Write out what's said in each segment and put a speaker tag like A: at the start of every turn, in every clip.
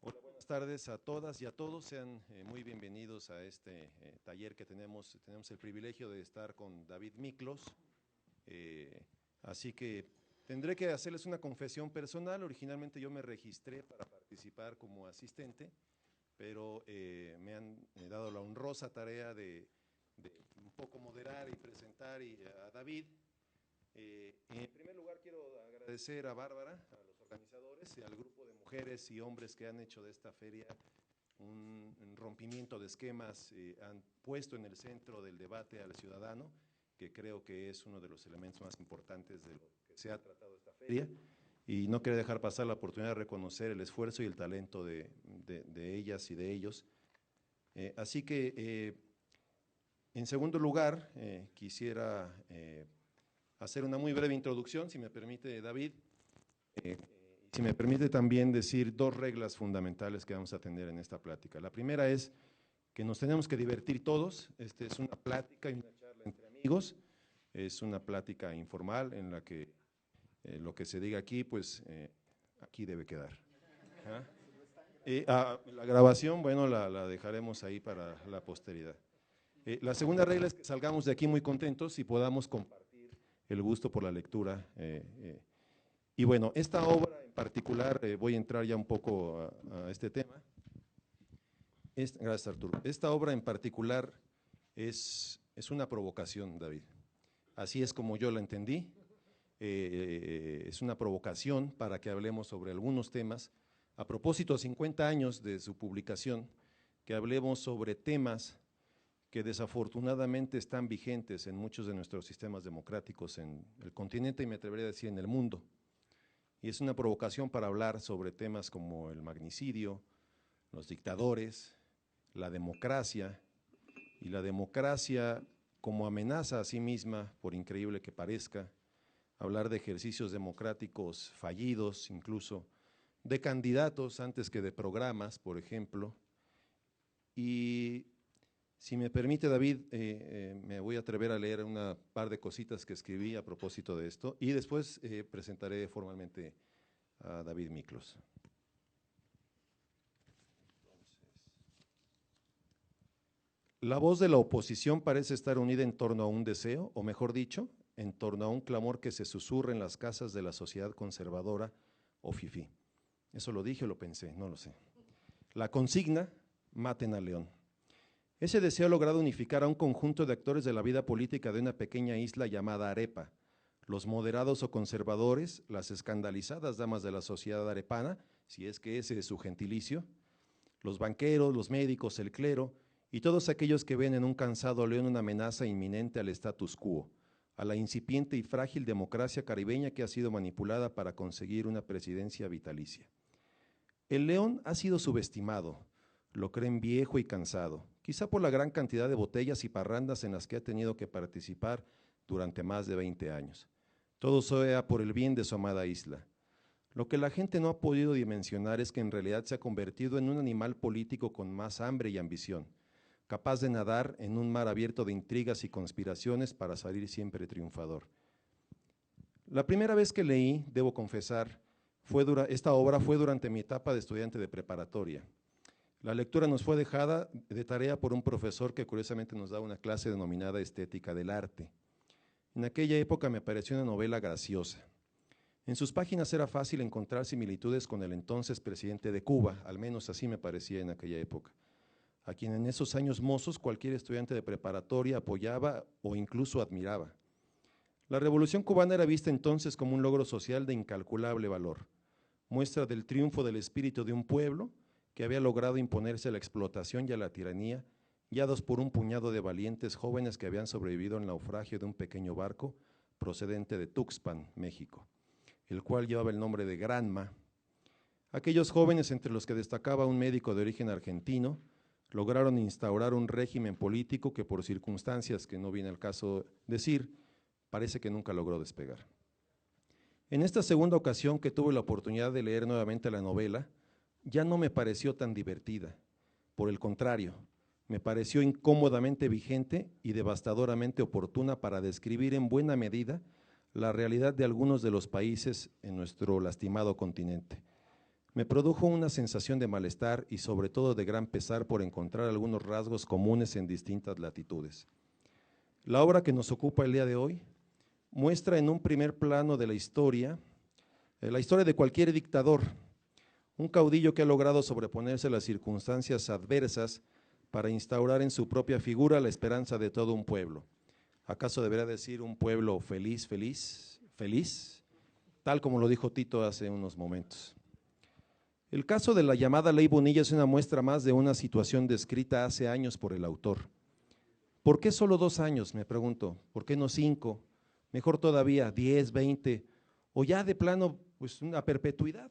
A: Hola, buenas tardes a todas y a todos. Sean muy bienvenidos a este taller que tenemos. Tenemos el privilegio de estar con David Miklos. Así que tendré que hacerles una confesión personal. Originalmente yo me registré para participar como asistente, pero me han dado la honrosa tarea de un poco moderar y presentar a David. En primer lugar quiero agradecer a Bárbara, a los organizadores y al grupo de mujeres y hombres que han hecho de esta feria un rompimiento de esquemas, han puesto en el centro del debate al ciudadano, que creo que es uno de los elementos más importantes de lo que se ha tratado esta feria, y no quería dejar pasar la oportunidad de reconocer el esfuerzo y el talento de ellas y de ellos. Así que, en segundo lugar, quisiera hacer una muy breve introducción, si me permite, David. Si me permite también decir dos reglas fundamentales que vamos a tener en esta plática. La primera es que nos tenemos que divertir todos. Esta es una plática y una charla entre amigos. Es una plática informal en la que lo que se diga aquí, pues aquí debe quedar. La grabación, bueno, la dejaremos ahí para la posteridad. La segunda regla es que salgamos de aquí muy contentos y podamos compartir el gusto por la lectura. Y bueno, esta obra en particular, voy a entrar ya un poco a este tema. Gracias, Arturo. Esta obra en particular es una provocación, David. Así es como yo la entendí. Es una provocación para que hablemos sobre algunos temas. A propósito, 50 años de su publicación, que hablemos sobre temas que desafortunadamente están vigentes en muchos de nuestros sistemas democráticos en el continente y me atrevería a decir en el mundo. Y es una provocación para hablar sobre temas como el magnicidio, los dictadores, la democracia, y la democracia como amenaza a sí misma, por increíble que parezca, hablar de ejercicios democráticos fallidos, incluso de candidatos antes que de programas, por ejemplo. Y si me permite, David, me voy a atrever a leer un par de cositas que escribí a propósito de esto y después presentaré formalmente a David Miklos. La voz de la oposición parece estar unida en torno a un deseo, o mejor dicho, en torno a un clamor que se susurra en las casas de la sociedad conservadora o fifí. Eso lo dije o lo pensé, no lo sé. La consigna, maten al león. Ese deseo ha logrado unificar a un conjunto de actores de la vida política de una pequeña isla llamada Arepa, los moderados o conservadores, las escandalizadas damas de la sociedad arepana, si es que ese es su gentilicio, los banqueros, los médicos, el clero y todos aquellos que ven en un cansado león una amenaza inminente al status quo, a la incipiente y frágil democracia caribeña que ha sido manipulada para conseguir una presidencia vitalicia. El león ha sido subestimado, lo creen viejo y cansado, quizá por la gran cantidad de botellas y parrandas en las que ha tenido que participar durante más de 20 años. Todo sea por el bien de su amada isla. Lo que la gente no ha podido dimensionar es que en realidad se ha convertido en un animal político con más hambre y ambición, capaz de nadar en un mar abierto de intrigas y conspiraciones para salir siempre triunfador. La primera vez que leí, debo confesar, esta obra fue durante mi etapa de estudiante de preparatoria. La lectura nos fue dejada de tarea por un profesor que curiosamente nos daba una clase denominada Estética del Arte. En aquella época me pareció una novela graciosa. En sus páginas era fácil encontrar similitudes con el entonces presidente de Cuba, al menos así me parecía en aquella época, a quien en esos años mozos cualquier estudiante de preparatoria apoyaba o incluso admiraba. La Revolución Cubana era vista entonces como un logro social de incalculable valor, muestra del triunfo del espíritu de un pueblo que había logrado imponerse a la explotación y a la tiranía, guiados por un puñado de valientes jóvenes que habían sobrevivido al naufragio de un pequeño barco procedente de Tuxpan, México, el cual llevaba el nombre de Granma. Aquellos jóvenes, entre los que destacaba un médico de origen argentino, lograron instaurar un régimen político que por circunstancias que no viene al caso decir, parece que nunca logró despegar. En esta segunda ocasión que tuve la oportunidad de leer nuevamente la novela, ya no me pareció tan divertida, por el contrario, me pareció incómodamente vigente y devastadoramente oportuna para describir en buena medida la realidad de algunos de los países en nuestro lastimado continente. Me produjo una sensación de malestar y sobre todo de gran pesar por encontrar algunos rasgos comunes en distintas latitudes. La obra que nos ocupa el día de hoy muestra en un primer plano de la historia de cualquier dictador, un caudillo que ha logrado sobreponerse a las circunstancias adversas para instaurar en su propia figura la esperanza de todo un pueblo. ¿Acaso debería decir un pueblo feliz, feliz, feliz? Tal como lo dijo Tito hace unos momentos. El caso de la llamada Ley Bonilla es una muestra más de una situación descrita hace años por el autor. ¿Por qué solo 2 años, me pregunto? ¿Por qué no 5? Mejor todavía, 10, 20, o ya de plano, pues una perpetuidad.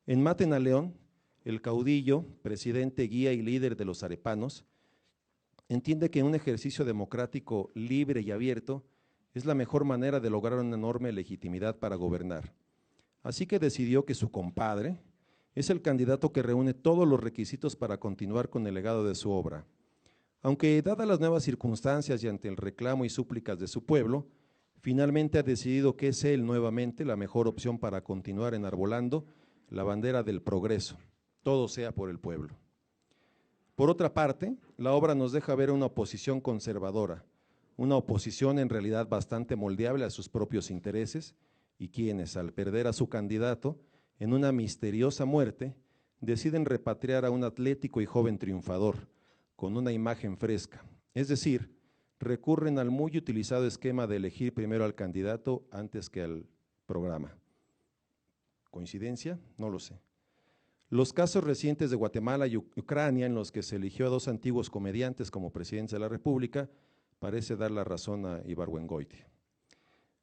A: En Maten a León, el caudillo, presidente, guía y líder de los arepanos, entiende que un ejercicio democrático libre y abierto es la mejor manera de lograr una enorme legitimidad para gobernar. Así que decidió que su compadre es el candidato que reúne todos los requisitos para continuar con el legado de su obra. Aunque dadas las nuevas circunstancias y ante el reclamo y súplicas de su pueblo, finalmente ha decidido que es él nuevamente la mejor opción para continuar enarbolando la bandera del progreso, todo sea por el pueblo. Por otra parte, la obra nos deja ver una oposición conservadora, una oposición en realidad bastante moldeable a sus propios intereses y quienes, al perder a su candidato en una misteriosa muerte, deciden repatriar a un atlético y joven triunfador, con una imagen fresca, es decir, recurren al muy utilizado esquema de elegir primero al candidato antes que al programa. ¿Coincidencia? No lo sé. Los casos recientes de Guatemala y Ucrania, en los que se eligió a 2 antiguos comediantes como presidentes de la República, parece dar la razón a Ibargüengoitia.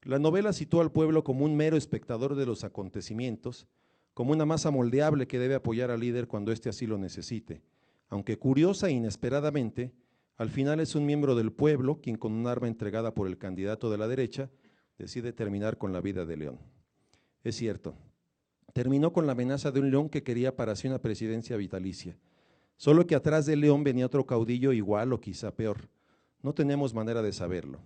A: La novela sitúa al pueblo como un mero espectador de los acontecimientos, como una masa moldeable que debe apoyar al líder cuando éste así lo necesite, aunque curiosa e inesperadamente, al final es un miembro del pueblo quien con un arma entregada por el candidato de la derecha decide terminar con la vida de León. Es cierto, terminó con la amenaza de un León que quería para sí una presidencia vitalicia, solo que atrás de León venía otro caudillo igual o quizá peor. No tenemos manera de saberlo.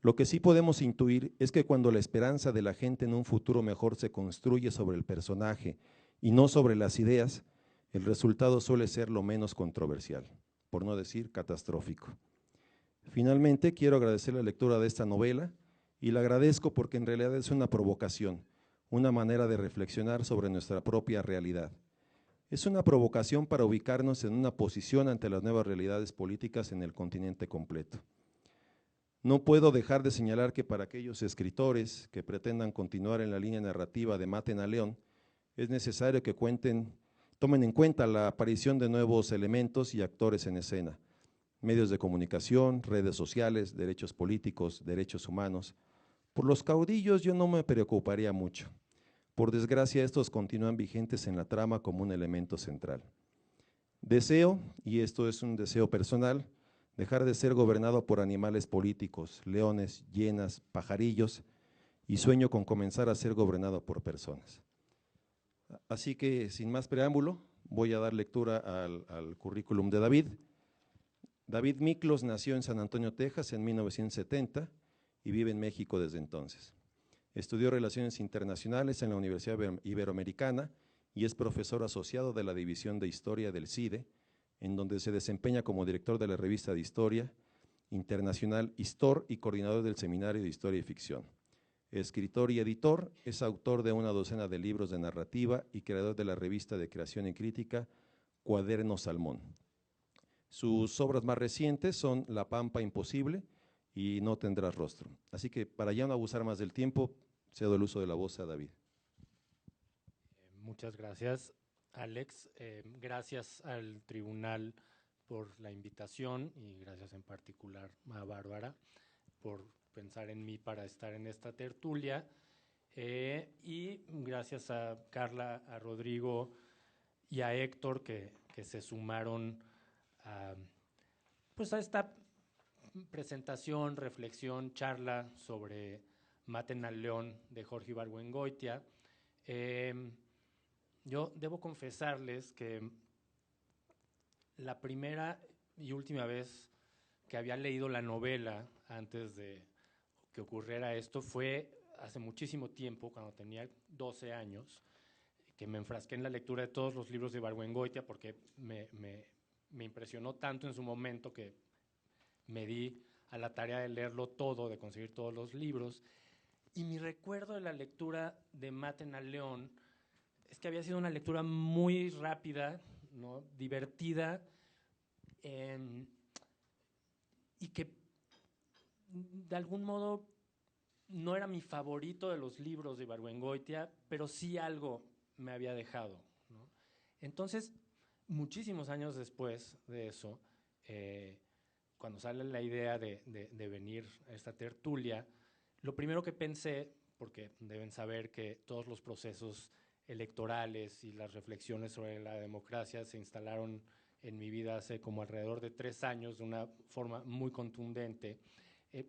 A: Lo que sí podemos intuir es que cuando la esperanza de la gente en un futuro mejor se construye sobre el personaje y no sobre las ideas, el resultado suele ser lo menos controversial, por no decir catastrófico. Finalmente, quiero agradecer la lectura de esta novela y la agradezco porque en realidad es una provocación, una manera de reflexionar sobre nuestra propia realidad. Es una provocación para ubicarnos en una posición ante las nuevas realidades políticas en el continente completo. No puedo dejar de señalar que para aquellos escritores que pretendan continuar en la línea narrativa de Maten a León, es necesario que tomen en cuenta la aparición de nuevos elementos y actores en escena, medios de comunicación, redes sociales, derechos políticos, derechos humanos. Por los caudillos yo no me preocuparía mucho. Por desgracia, estos continúan vigentes en la trama como un elemento central. Deseo, y esto es un deseo personal, dejar de ser gobernado por animales políticos, leones, hienas, pajarillos, y sueño con comenzar a ser gobernado por personas. Así que, sin más preámbulo, voy a dar lectura al currículum de David. David Miklos nació en San Antonio, Texas, en 1970 y vive en México desde entonces. Estudió Relaciones Internacionales en la Universidad Iberoamericana y es profesor asociado de la División de Historia del CIDE, en donde se desempeña como director de la revista de Historia Internacional Histor y coordinador del Seminario de Historia y Ficción. Escritor y editor, es autor de una docena de libros de narrativa y creador de la revista de creación y crítica Cuaderno Salmón. Sus obras más recientes son La Pampa Imposible y No Tendrás Rostro. Así que para ya no abusar más del tiempo, cedo el uso de la voz a David.
B: Muchas gracias, Alex. Gracias al tribunal por la invitación y gracias en particular a Bárbara por pensar en mí para estar en esta tertulia. Y gracias a Carla, a Rodrigo y a Héctor que se sumaron pues a esta presentación, reflexión, charla sobre Maten al León de Jorge Ibargüengoitia. Yo debo confesarles que la primera y última vez que había leído la novela antes de que ocurriera esto fue hace muchísimo tiempo, cuando tenía 12 años, que me enfrasqué en la lectura de todos los libros de Ibargüengoitia porque me impresionó tanto en su momento que me di a la tarea de leerlo todo, de conseguir todos los libros. Y mi recuerdo de la lectura de Maten al León es que había sido una lectura muy rápida, ¿no? Divertida, y que de algún modo no era mi favorito de los libros de Ibargüengoitia, pero sí algo me había dejado, ¿no? Entonces, muchísimos años después de eso, cuando sale la idea de venir a esta tertulia, lo primero que pensé, porque deben saber que todos los procesos electorales y las reflexiones sobre la democracia se instalaron en mi vida hace como alrededor de 3 años de una forma muy contundente.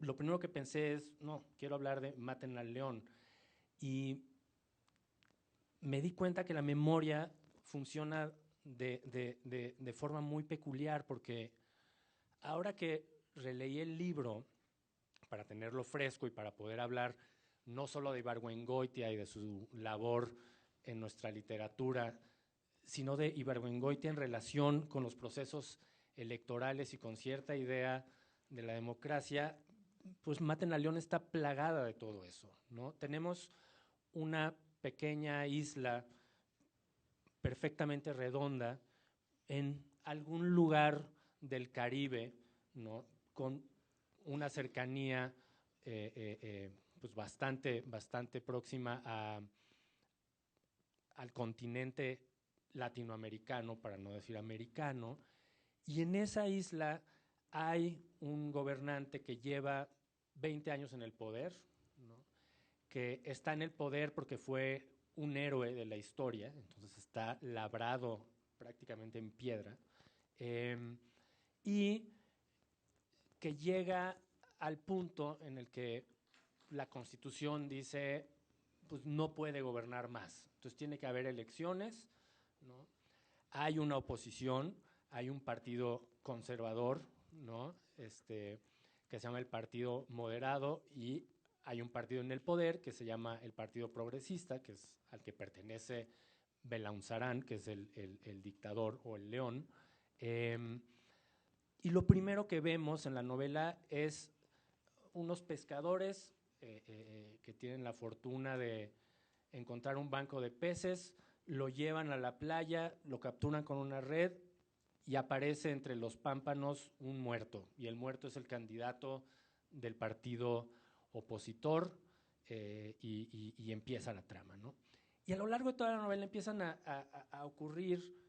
B: Lo primero que pensé es, no, quiero hablar de Maten al León. Y me di cuenta que la memoria funciona de forma muy peculiar, porque ahora que releí el libro, para tenerlo fresco y para poder hablar no solo de Ibargüengoitia y de su labor en nuestra literatura, sino de Ibargüengoitia en relación con los procesos electorales y con cierta idea de la democracia, pues Maten al León está plagada de todo eso, ¿no? Tenemos una pequeña isla perfectamente redonda en algún lugar del Caribe, ¿no? Con una cercanía pues bastante próxima al continente latinoamericano, para no decir americano, y en esa isla hay un gobernante que lleva 20 años en el poder, ¿no? Que está en el poder porque fue un héroe de la historia, entonces está labrado prácticamente en piedra, y que llega al punto en el que la Constitución dice, pues no puede gobernar más, entonces tiene que haber elecciones, ¿no? Hay una oposición, hay un partido conservador, ¿no? Que se llama el Partido Moderado, y hay un partido en el poder que se llama el Partido Progresista, que es al que pertenece Belaunzarán, que es el dictador o el león. Y lo primero que vemos en la novela es unos pescadores que tienen la fortuna de encontrar un banco de peces, lo llevan a la playa, lo capturan con una red y aparece entre los pámpanos un muerto. Y el muerto es el candidato del partido opositor, y empieza la trama, ¿no? Y a lo largo de toda la novela empiezan a ocurrir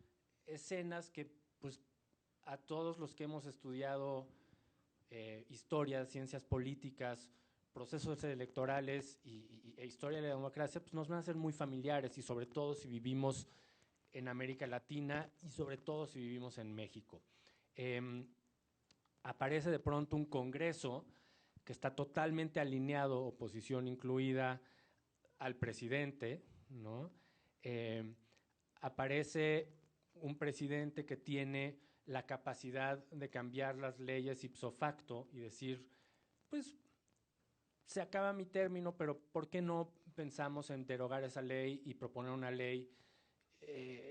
B: escenas que, pues, a todos los que hemos estudiado historia, ciencias políticas, procesos electorales e historia de la democracia, pues nos van a ser muy familiares, y sobre todo si vivimos en América Latina y sobre todo si vivimos en México. Aparece de pronto un Congreso que está totalmente alineado, oposición incluida, al presidente, ¿no? Aparece un presidente que tiene la capacidad de cambiar las leyes ipso facto y decir, pues se acaba mi término, pero ¿por qué no pensamos en derogar esa ley y proponer una ley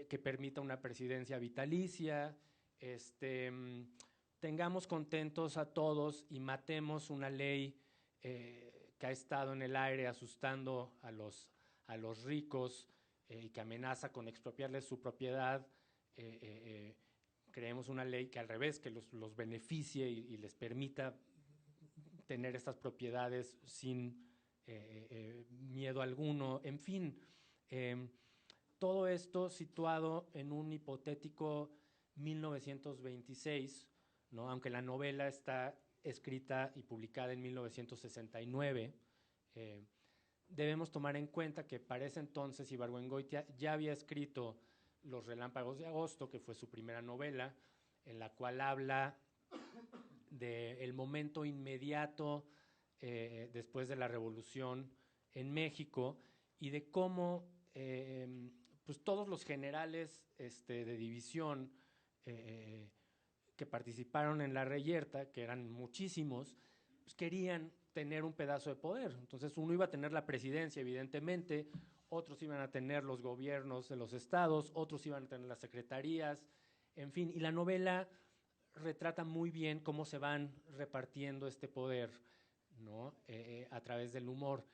B: que permita una presidencia vitalicia? Tengamos contentos a todos y matemos una ley que ha estado en el aire asustando a los ricos y que amenaza con expropiarles su propiedad. Creemos una ley que al revés, que los beneficie y les permita tener estas propiedades sin miedo alguno. En fin, todo esto situado en un hipotético 1926, ¿no? Aunque la novela está escrita y publicada en 1969, debemos tomar en cuenta que para ese entonces Ibargüengoitia ya había escrito Los Relámpagos de Agosto, que fue su primera novela, en la cual habla del momento inmediato después de la Revolución en México y de cómo pues todos los generales de división que participaron en la reyerta, que eran muchísimos, pues querían tener un pedazo de poder. Entonces uno iba a tener la presidencia, evidentemente, otros iban a tener los gobiernos de los estados, otros iban a tener las secretarías, en fin. Y la novela retrata muy bien cómo se van repartiendo este poder, ¿no? A través del humor.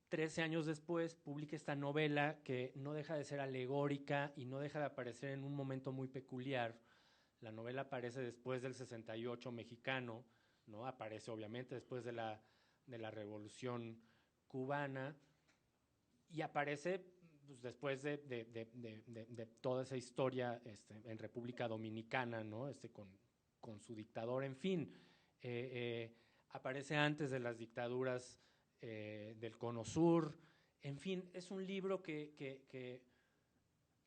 B: 13 años después publica esta novela que no deja de ser alegórica y no deja de aparecer en un momento muy peculiar. La novela aparece después del 68 mexicano, ¿no? Aparece obviamente después de la Revolución Cubana y aparece pues, después de toda esa historia en República Dominicana, ¿no? Con su dictador, en fin. Aparece antes de las dictaduras del Cono Sur. En fin, es un libro que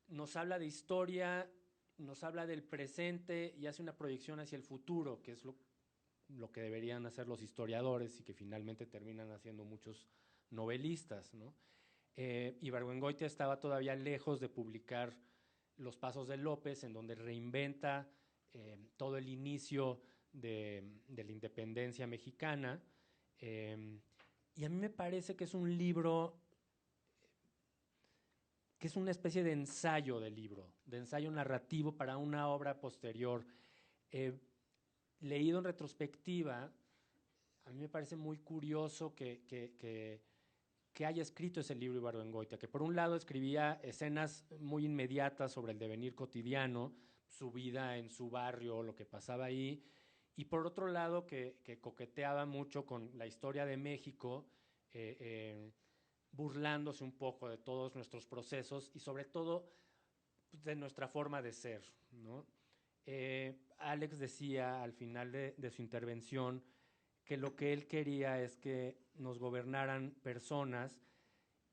B: nos habla de historia, nos habla del presente y hace una proyección hacia el futuro, que es lo que deberían hacer los historiadores y que finalmente terminan haciendo muchos novelistas, ¿no? Ibargüengoitia estaba todavía lejos de publicar Los Pasos de López, en donde reinventa todo el inicio de la independencia mexicana. Y a mí me parece que es un libro que es una especie de ensayo del libro, de ensayo narrativo para una obra posterior. Leído en retrospectiva, a mí me parece muy curioso que haya escrito ese libro Ibargüengoitia, que por un lado escribía escenas muy inmediatas sobre el devenir cotidiano, su vida en su barrio, lo que pasaba ahí, y por otro lado que coqueteaba mucho con la historia de México, burlándose un poco de todos nuestros procesos y sobre todo de nuestra forma de ser, ¿no? Alex decía al final de su intervención que lo que él quería es que nos gobernaran personas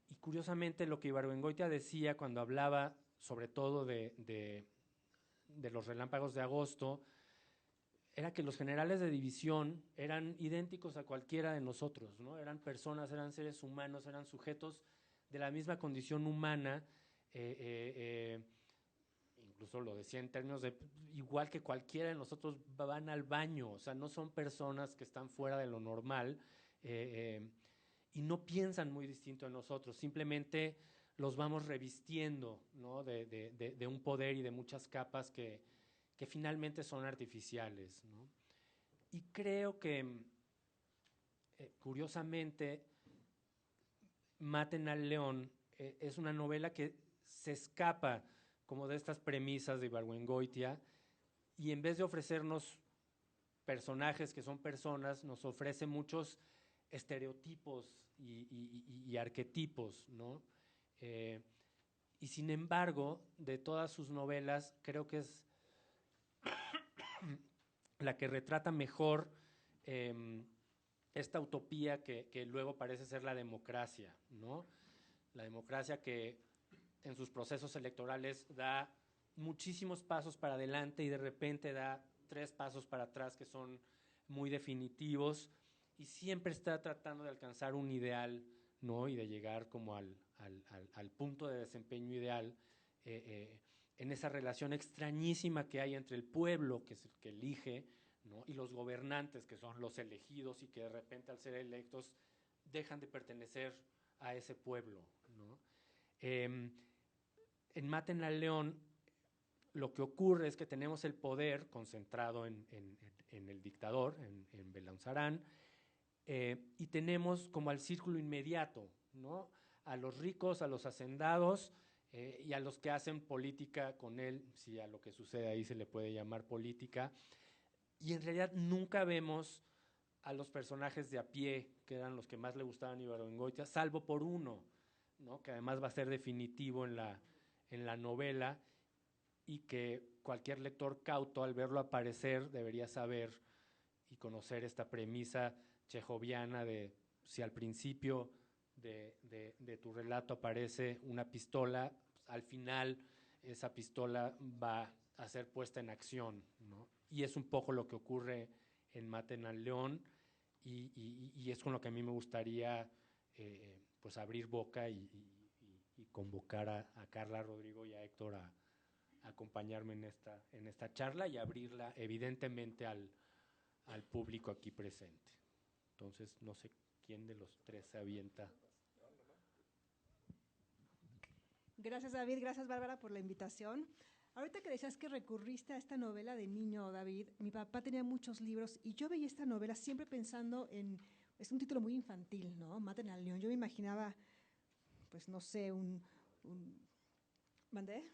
B: y curiosamente lo que Ibargüengoitia decía cuando hablaba sobre todo de los relámpagos de agosto era que los generales de división eran idénticos a cualquiera de nosotros, ¿no? Eran personas, eran seres humanos, eran sujetos de la misma condición humana, incluso lo decía en términos de, igual que cualquiera de nosotros van al baño, o sea, no son personas que están fuera de lo normal y no piensan muy distinto a nosotros, simplemente los vamos revistiendo, ¿no? de un poder y de muchas capas que finalmente son artificiales, ¿no? Y creo que, curiosamente, Maten al León es una novela que se escapa como de estas premisas de Ibargüengoitia y en vez de ofrecernos personajes que son personas, nos ofrece muchos estereotipos y arquetipos, ¿no? Y sin embargo, de todas sus novelas, creo que es la que retrata mejor esta utopía que luego parece ser la democracia, ¿no? La democracia que en sus procesos electorales da muchísimos pasos para adelante y de repente da 3 pasos para atrás que son muy definitivos y siempre está tratando de alcanzar un ideal, ¿no? Y de llegar como al punto de desempeño ideal en esa relación extrañísima que hay entre el pueblo, que es el que elige, ¿no? Y los gobernantes, que son los elegidos y que de repente al ser electos dejan de pertenecer a ese pueblo, ¿no? En Maten al León lo que ocurre es que tenemos el poder concentrado en el dictador, en Belauzarán, y tenemos como al círculo inmediato, ¿no? A los ricos, a los hacendados y a los que hacen política con él, si a lo que sucede ahí se le puede llamar política, y en realidad nunca vemos a los personajes de a pie, que eran los que más le gustaban a Ibargüengoitia, salvo por uno, ¿no? Que además va a ser definitivo en la novela y que cualquier lector cauto al verlo aparecer debería saber y conocer esta premisa chejoviana de si al principio de tu relato aparece una pistola, al final esa pistola va a ser puesta en acción, ¿no? Y es un poco lo que ocurre en Maten al León y es con lo que a mí me gustaría pues abrir boca y convocar a Carla, Rodrigo y a Héctor a acompañarme en esta charla y abrirla evidentemente al público aquí presente. Entonces, no sé quién de los tres se avienta.
C: Gracias, David. Gracias, Bárbara, por la invitación. Ahorita que decías que recurriste a esta novela de niño, David, mi papá tenía muchos libros y yo veía esta novela siempre pensando en, es un título muy infantil, ¿no? Maten al león. Yo me imaginaba, pues no sé, ¿mandé?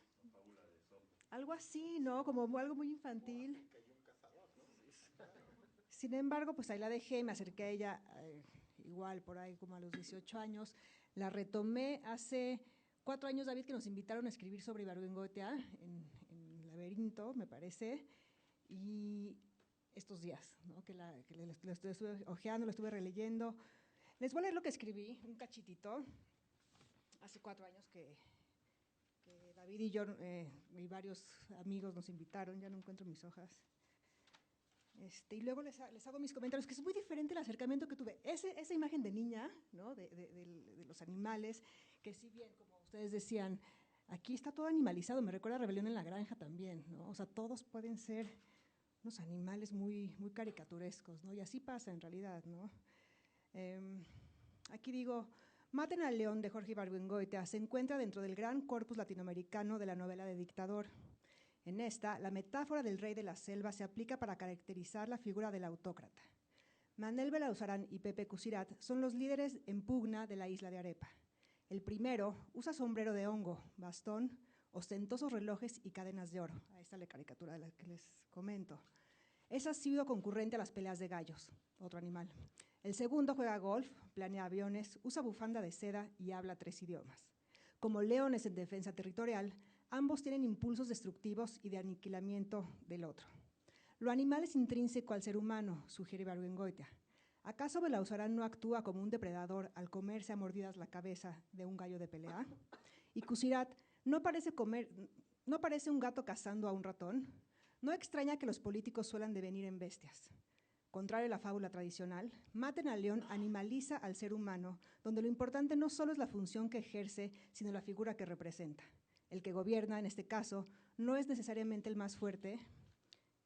C: Algo así, ¿no? Como algo muy infantil. Sin embargo, pues ahí la dejé, me acerqué a ella igual por ahí como a los 18 años. La retomé hace 4 años, David, que nos invitaron a escribir sobre Ibargüengoitia en Laberinto, me parece, y estos días, ¿no? que lo estuve hojeando, lo estuve releyendo. Les voy a leer lo que escribí, un cachitito, hace 4 años que David y yo y varios amigos nos invitaron, ya no encuentro mis hojas. Y luego les hago mis comentarios, que es muy diferente el acercamiento que tuve. Esa imagen de niña, ¿no? de los animales, que si bien, como ustedes decían, aquí está todo animalizado, me recuerda a Rebelión en la Granja también, ¿no? O sea, todos pueden ser unos animales muy, muy caricaturescos, ¿no? Y así pasa en realidad, ¿no? Aquí digo, Maten al león de Jorge Ibargüengoitia se encuentra dentro del gran corpus latinoamericano de la novela de dictador. En esta, la metáfora del rey de la selva se aplica para caracterizar la figura del autócrata. Manel Belauzarán y Pepe Cusirat son los líderes en pugna de la isla de Arepa. El primero usa sombrero de hongo, bastón, ostentosos relojes y cadenas de oro. Ahí está la caricatura de la que les comento. Es asiduo concurrente a las peleas de gallos, otro animal. El segundo juega golf, planea aviones, usa bufanda de seda y habla 3 idiomas. Como leones en defensa territorial, ambos tienen impulsos destructivos y de aniquilamiento del otro. Lo animal es intrínseco al ser humano, sugiere Ibargüengoitia. ¿Acaso Belauzarán no actúa como un depredador al comerse a mordidas la cabeza de un gallo de pelea? Y Cusirat no parece un gato cazando a un ratón. No extraña que los políticos suelan devenir en bestias. Contrario a la fábula tradicional, Maten al león animaliza al ser humano, donde lo importante no solo es la función que ejerce, sino la figura que representa. El que gobierna, en este caso, no es necesariamente el más fuerte,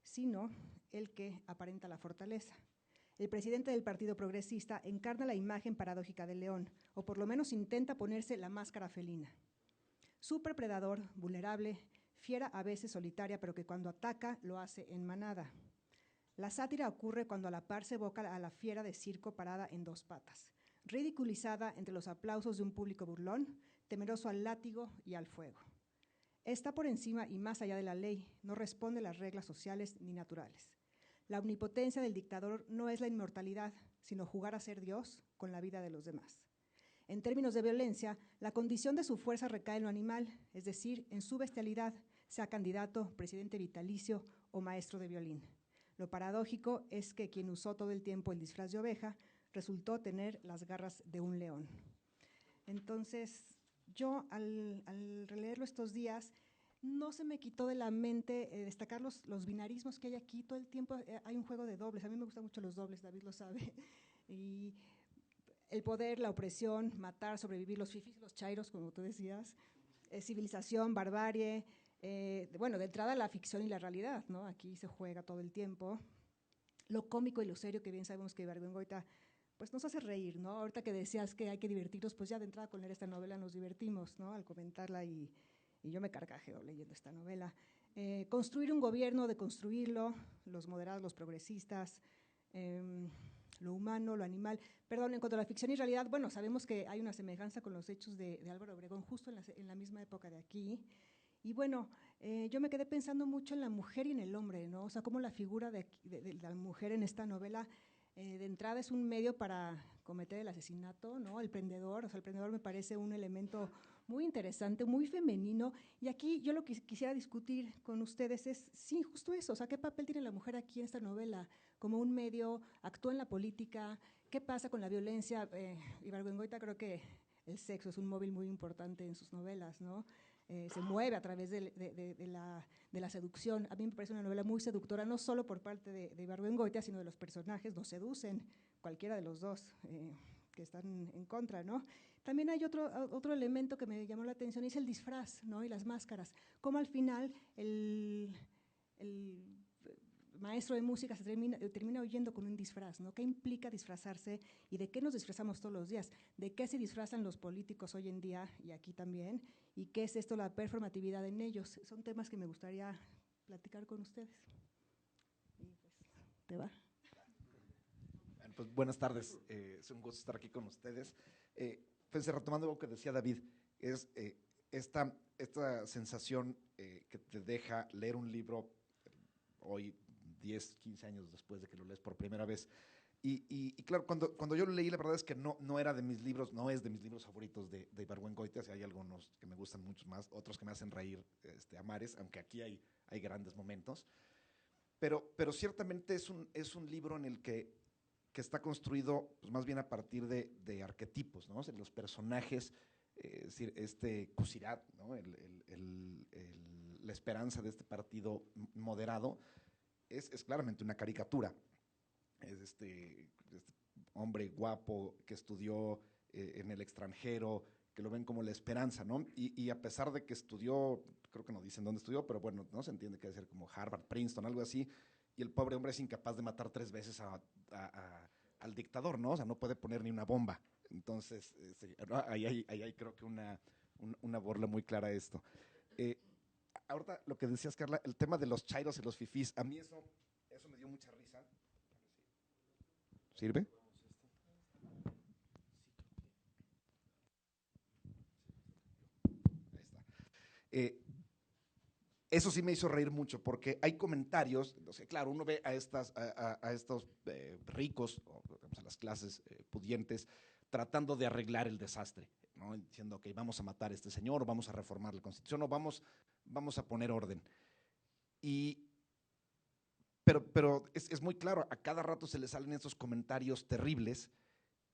C: sino el que aparenta la fortaleza. El presidente del Partido Progresista encarna la imagen paradójica del león, o por lo menos intenta ponerse la máscara felina. Superpredador, vulnerable, fiera a veces solitaria, pero que cuando ataca lo hace en manada. La sátira ocurre cuando a la par se evoca a la fiera de circo parada en 2 patas, ridiculizada entre los aplausos de un público burlón, temeroso al látigo y al fuego. Está por encima y más allá de la ley, no responde a las reglas sociales ni naturales. La omnipotencia del dictador no es la inmortalidad, sino jugar a ser Dios con la vida de los demás. En términos de violencia, la condición de su fuerza recae en lo animal, es decir, en su bestialidad, sea candidato, presidente vitalicio o maestro de violín. Lo paradójico es que quien usó todo el tiempo el disfraz de oveja resultó tener las garras de un león. Entonces, yo al releerlo estos días, no se me quitó de la mente destacar los binarismos que hay aquí. Todo el tiempo hay un juego de dobles. A mí me gustan mucho los dobles, David lo sabe. Y el poder, la opresión, matar, sobrevivir, los fifis, los chairos, como tú decías, civilización, barbarie. Bueno, de entrada la ficción y la realidad, ¿no? Aquí se juega todo el tiempo. Lo cómico y lo serio, que bien sabemos que Ibargüengoitia pues nos hace reír, ¿no? Ahorita que decías que hay que divertirnos, pues ya de entrada con leer esta novela nos divertimos, ¿no? Al comentarla y yo me carcajeo leyendo esta novela. Construir un gobierno, deconstruirlo, los moderados, los progresistas, lo humano, lo animal. Perdón, en cuanto a la ficción y realidad, bueno, sabemos que hay una semejanza con los hechos de Álvaro Obregón justo en la misma época de aquí. Y bueno, yo me quedé pensando mucho en la mujer y en el hombre, ¿no? O sea, cómo la figura de la mujer en esta novela de entrada es un medio para cometer el asesinato, ¿no? El prendedor, o sea, el prendedor me parece un elemento muy interesante, muy femenino, y aquí yo lo que quisiera discutir con ustedes es, sí, justo eso, o sea, ¿qué papel tiene la mujer aquí en esta novela? Como un medio, actúa en la política, ¿qué pasa con la violencia? Ibargüengoitia creo que el sexo es un móvil muy importante en sus novelas, ¿no? Se mueve a través de la seducción. A mí me parece una novela muy seductora, no solo por parte de Ibargüengoitia, sino de los personajes, nos seducen, cualquiera de los dos que están en contra, ¿no? También hay otro elemento que me llamó la atención, y es el disfraz, ¿no? Y las máscaras. Cómo al final maestro de música se termina oyendo con un disfraz, ¿no? ¿Qué implica disfrazarse y de qué nos disfrazamos todos los días? ¿De qué se disfrazan los políticos hoy en día y aquí también? ¿Y qué es esto, la performatividad en ellos? Son temas que me gustaría platicar con ustedes. Y pues, ¿te va?
D: Pues buenas tardes, es un gusto estar aquí con ustedes. Pues retomando lo que decía David, es esta sensación que te deja leer un libro hoy, 10, 15 años después de que lo lees por primera vez. Y claro, cuando yo lo leí, la verdad es que no era de mis libros, no es de mis libros favoritos de Ibargüengoitia. Hay algunos que me gustan mucho más, otros que me hacen reír a mares, aunque aquí hay grandes momentos. Pero ciertamente es un libro en el que está construido pues, más bien a partir de arquetipos, ¿no? O sea, los personajes, es decir, Cusirat, ¿no? La esperanza de este partido moderado, es claramente una caricatura. Es este hombre guapo que estudió en el extranjero, que lo ven como la esperanza, ¿no? Y a pesar de que estudió, creo que no dicen dónde estudió, pero bueno, no se entiende que debe ser como Harvard, Princeton, algo así, y el pobre hombre es incapaz de matar 3 veces al dictador, ¿no? O sea, no puede poner ni una bomba. Entonces, ahí creo que una burla muy clara a esto. Ahorita lo que decías, Carla, el tema de los chairos y los fifís, a mí eso me dio mucha risa. ¿Sirve? Ahí está. Eso sí me hizo reír mucho porque hay comentarios, o sea, claro, uno ve a estos ricos, o digamos, a las clases pudientes, tratando de arreglar el desastre, ¿no? Diciendo, ok, vamos a matar a este señor, o vamos a reformar la Constitución, o vamos a poner orden. Pero es muy claro, a cada rato se le salen estos comentarios terribles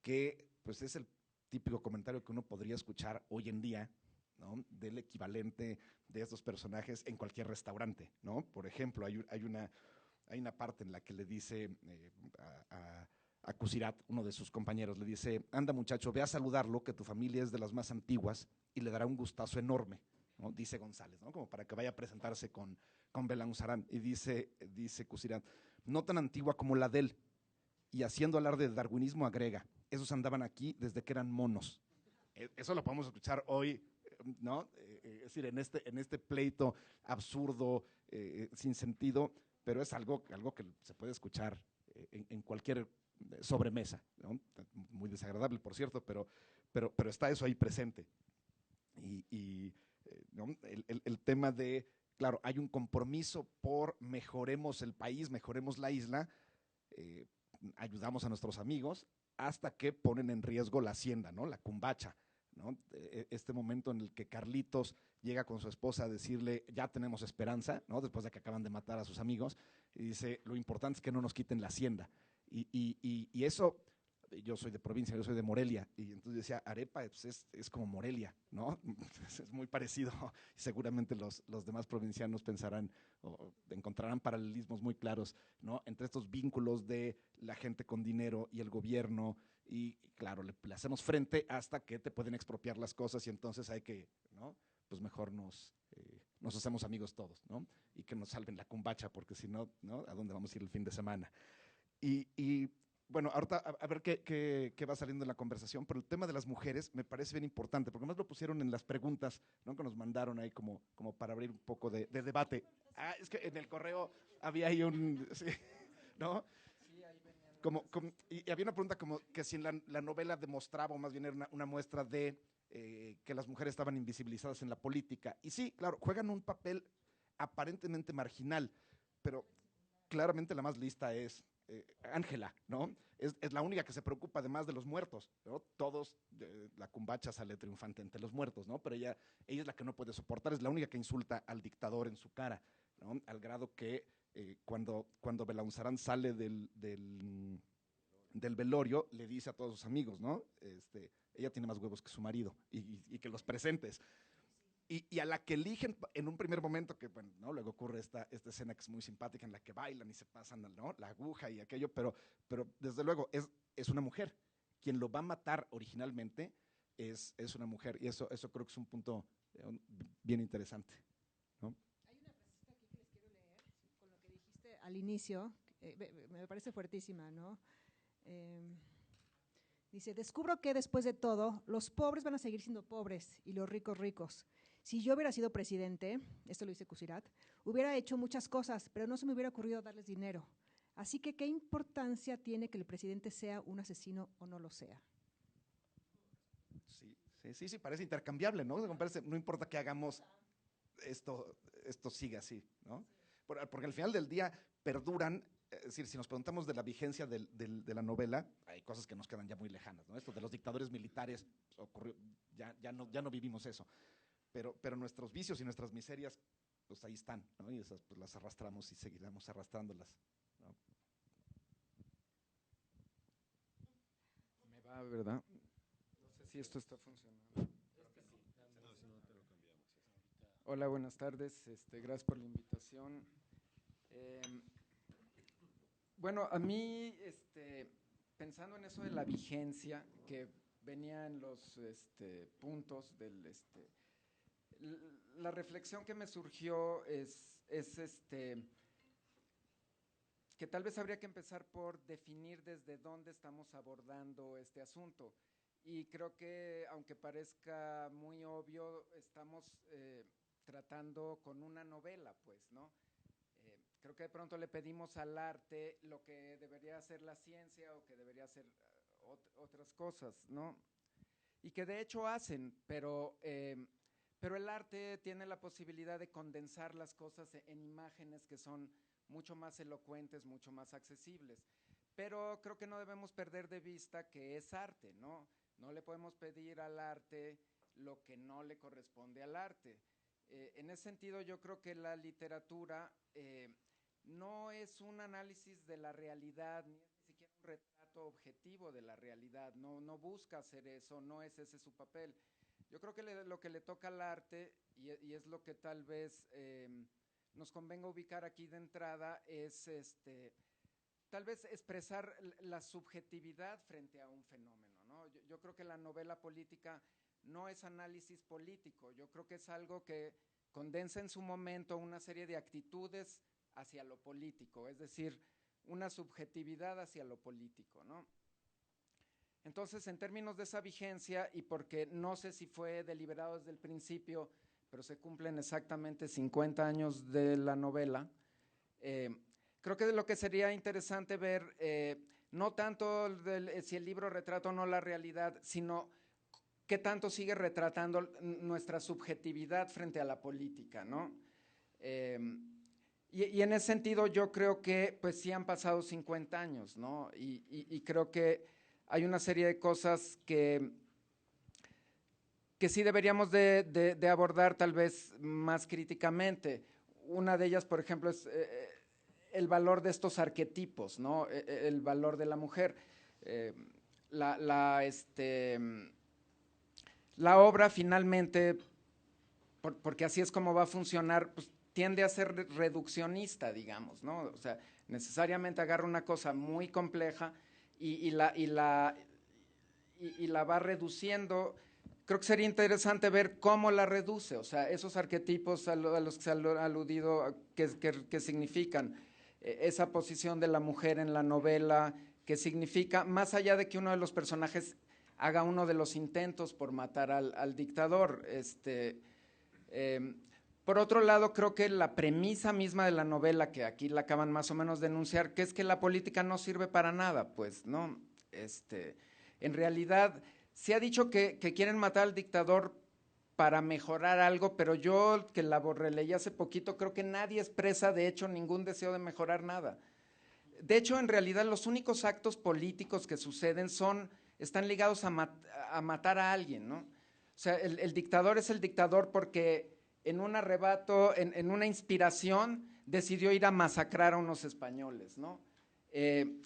D: que pues es el típico comentario que uno podría escuchar hoy en día, ¿no? Del equivalente de estos personajes en cualquier restaurante, ¿no? Por ejemplo, hay una parte en la que le dice a Cusirat, uno de sus compañeros, le dice, anda muchacho, ve a saludarlo, que tu familia es de las más antiguas y le dará un gustazo enorme, ¿no? Dice González, ¿no? Como para que vaya a presentarse con Belauzarán. Y dice Cusirat, no tan antigua como la de él. Y haciendo alarde de darwinismo agrega, esos andaban aquí desde que eran monos. Eso lo podemos escuchar hoy, ¿no? Es decir, en este pleito absurdo, sin sentido, pero es algo que se puede escuchar en cualquier sobremesa, ¿no? Muy desagradable, por cierto, pero está eso ahí presente. ¿No? El tema de, claro, hay un compromiso por mejoremos el país, mejoremos la isla, ayudamos a nuestros amigos hasta que ponen en riesgo la hacienda, ¿no? La cumbacha, ¿no? Este momento en el que Carlitos llega con su esposa a decirle, ya tenemos esperanza, ¿no? Después de que acaban de matar a sus amigos, y dice, lo importante es que no nos quiten la hacienda. Y eso, yo soy de provincia, yo soy de Morelia, y entonces decía, Arepa pues es como Morelia, ¿no? Es muy parecido. Seguramente los demás provincianos pensarán o encontrarán paralelismos muy claros, ¿no? Entre estos vínculos de la gente con dinero y el gobierno, y claro, le hacemos frente hasta que te pueden expropiar las cosas y entonces hay que, ¿no? Pues mejor nos hacemos amigos todos, ¿no? Y que nos salven la cumbacha, porque si no, ¿no? ¿A dónde vamos a ir el fin de semana? Y bueno, ahorita a ver qué va saliendo en la conversación, pero el tema de las mujeres me parece bien importante, porque más lo pusieron en las preguntas, ¿no? Que nos mandaron ahí como para abrir un poco de debate. Ah, es que en el correo había ahí sí, ¿no? Y había una pregunta como que si en la novela demostraba, o más bien era una muestra de que las mujeres estaban invisibilizadas en la política. Y sí, claro, juegan un papel aparentemente marginal, pero claramente la más lista es Ángela, ¿no? Es la única que se preocupa además de los muertos, ¿no? Todos, la cumbacha sale triunfante entre los muertos, ¿no? Pero ella es la que no puede soportar, es la única que insulta al dictador en su cara, ¿no? Al grado que cuando Belauzarán sale del velorio, le dice a todos sus amigos, ¿no? Ella tiene más huevos que su marido y que los presentes. Y a la que eligen en un primer momento, que bueno, ¿no? Luego ocurre esta escena que es muy simpática en la que bailan y se pasan, ¿no? La aguja y aquello, pero desde luego es una mujer. Quien lo va a matar originalmente es una mujer, y eso creo que es un punto bien interesante, ¿no?
C: Hay una frasecita aquí que les quiero leer con lo que dijiste al al inicio, me parece fuertísima, ¿no? Dice, descubro que después de todo, los pobres van a seguir siendo pobres y los ricos ricos. Si yo hubiera sido presidente, esto lo dice Cusirat, hubiera hecho muchas cosas, pero no se me hubiera ocurrido darles dinero. Así que, ¿qué importancia tiene que el presidente sea un asesino o no lo sea?
D: Sí, parece intercambiable, ¿no? No importa que hagamos, esto sigue así, ¿no? Porque al final del día perduran, es decir, si nos preguntamos de la vigencia de la novela, hay cosas que nos quedan ya muy lejanas, ¿no? Esto de los dictadores militares ocurrió, ya no vivimos eso, pero nuestros vicios y nuestras miserias, pues ahí están, ¿no? Y esas pues las arrastramos y seguiremos arrastrándolas, ¿no?
E: Me va, ¿verdad? No sé si esto está funcionando. Hola, buenas tardes, gracias por la invitación. Bueno, a mí, pensando en eso de la vigencia, que venía en los puntos del, la reflexión que me surgió es que tal vez habría que empezar por definir desde dónde estamos abordando este asunto. Y creo que, aunque parezca muy obvio, estamos tratando con una novela, pues, ¿no? Creo que de pronto le pedimos al arte lo que debería ser la ciencia o que debería ser otras cosas, ¿no? Y que de hecho hacen, pero el arte tiene la posibilidad de condensar las cosas en imágenes que son mucho más elocuentes, mucho más accesibles. Pero creo que no debemos perder de vista que es arte, ¿no? No le podemos pedir al arte lo que no le corresponde al arte. En ese sentido, yo creo que la literatura no es un análisis de la realidad, ni es ni siquiera un retrato objetivo de la realidad, no busca hacer eso, no es ese su papel. Yo creo que lo que le toca al arte, y es lo que tal vez nos convenga ubicar aquí de entrada, es tal vez expresar la subjetividad frente a un fenómeno, ¿no? Yo creo que la novela política no es análisis político, yo creo que es algo que condensa en su momento una serie de actitudes hacia lo político, es decir, una subjetividad hacia lo político, ¿no? Entonces, en términos de esa vigencia, y porque no sé si fue deliberado desde el principio, pero se cumplen exactamente 50 años de la novela, creo que lo que sería interesante ver, no tanto si el libro retrata o no la realidad, sino qué tanto sigue retratando nuestra subjetividad frente a la política, ¿no? Y en ese sentido yo creo que pues sí han pasado 50 años, ¿no? Y creo que hay una serie de cosas que sí deberíamos de abordar tal vez más críticamente. Una de ellas, por ejemplo, es el valor de estos arquetipos, ¿no? El valor de la mujer. La obra finalmente, porque así es como va a funcionar, pues tiende a ser reduccionista, digamos, ¿no? O sea, necesariamente agarra una cosa muy compleja y la va reduciendo. Creo que sería interesante ver cómo la reduce, o sea, esos arquetipos a los que se ha aludido, ¿qué significan? Esa posición de la mujer en la novela, ¿qué significa? Más allá de que uno de los personajes haga uno de los intentos por matar al dictador. Por otro lado, creo que la premisa misma de la novela, que aquí la acaban más o menos de enunciar, que es que la política no sirve para nada, pues, ¿no? En realidad, se ha dicho que quieren matar al dictador para mejorar algo, pero yo, que la releí hace poquito, creo que nadie expresa, de hecho, ningún deseo de mejorar nada. De hecho, en realidad, los únicos actos políticos que suceden están ligados a matar a alguien, ¿no? O sea, el dictador es el dictador porque en un arrebato, en una inspiración, decidió ir a masacrar a unos españoles, ¿no?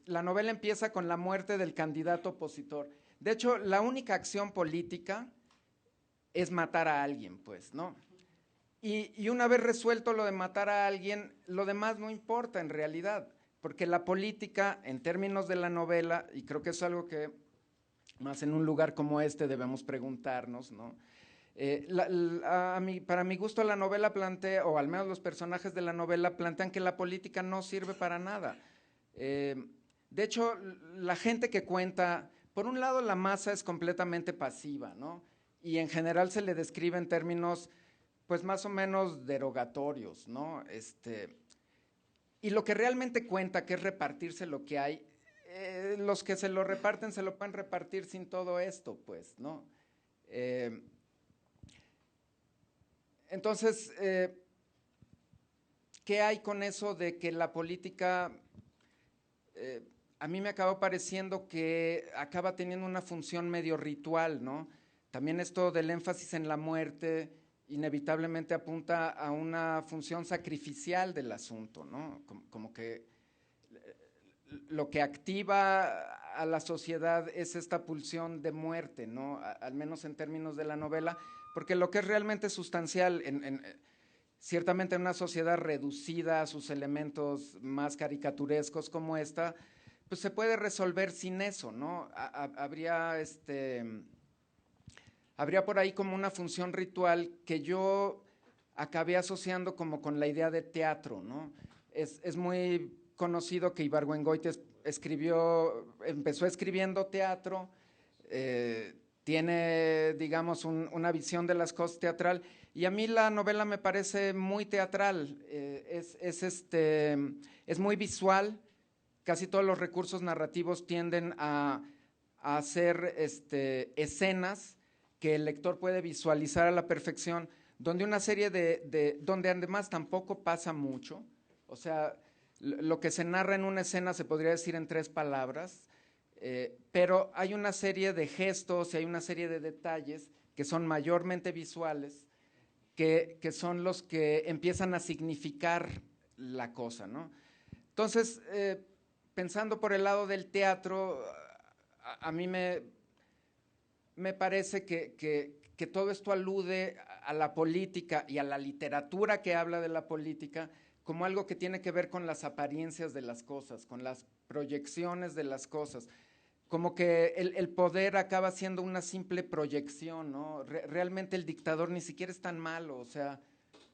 E: La novela empieza con la muerte del candidato opositor. De hecho, la única acción política es matar a alguien, pues, ¿no? Y una vez resuelto lo de matar a alguien, lo demás no importa en realidad, porque la política, en términos de la novela, y creo que es algo que más en un lugar como este debemos preguntarnos, ¿no? Para mi gusto la novela plantea, o al menos los personajes de la novela plantean que la política no sirve para nada. De hecho, la gente que cuenta, por un lado la masa es completamente pasiva, ¿no? Y en general se le describe en términos pues más o menos derogatorios, ¿no? Y lo que realmente cuenta, que es repartirse lo que hay, los que se lo reparten se lo pueden repartir sin todo esto, pues, ¿no? Entonces, ¿qué hay con eso de que la política, a mí me acaba pareciendo que acaba teniendo una función medio ritual, ¿no? También esto del énfasis en la muerte inevitablemente apunta a una función sacrificial del asunto, ¿no? Como que lo que activa a la sociedad es esta pulsión de muerte, ¿no? Al menos en términos de la novela, porque lo que es realmente sustancial, ciertamente en una sociedad reducida a sus elementos más caricaturescos como esta, pues se puede resolver sin eso, ¿no? Habría por ahí como una función ritual que yo acabé asociando como con la idea de teatro, ¿no? Es muy conocido que Ibargüengoitia empezó escribiendo teatro, tiene, digamos, una visión de las cosas teatral, y a mí la novela me parece muy teatral, es muy visual, casi todos los recursos narrativos tienden a hacer escenas que el lector puede visualizar a la perfección, donde una serie donde además tampoco pasa mucho, o sea, lo que se narra en una escena se podría decir en 3 palabras, pero hay una serie de gestos y hay una serie de detalles que son mayormente visuales, que son los que empiezan a significar la cosa, ¿no? Entonces, pensando por el lado del teatro, a mí me parece que todo esto alude a la política y a la literatura que habla de la política como algo que tiene que ver con las apariencias de las cosas, con las proyecciones de las cosas, como que el poder acaba siendo una simple proyección, ¿no? Realmente el dictador ni siquiera es tan malo, o sea,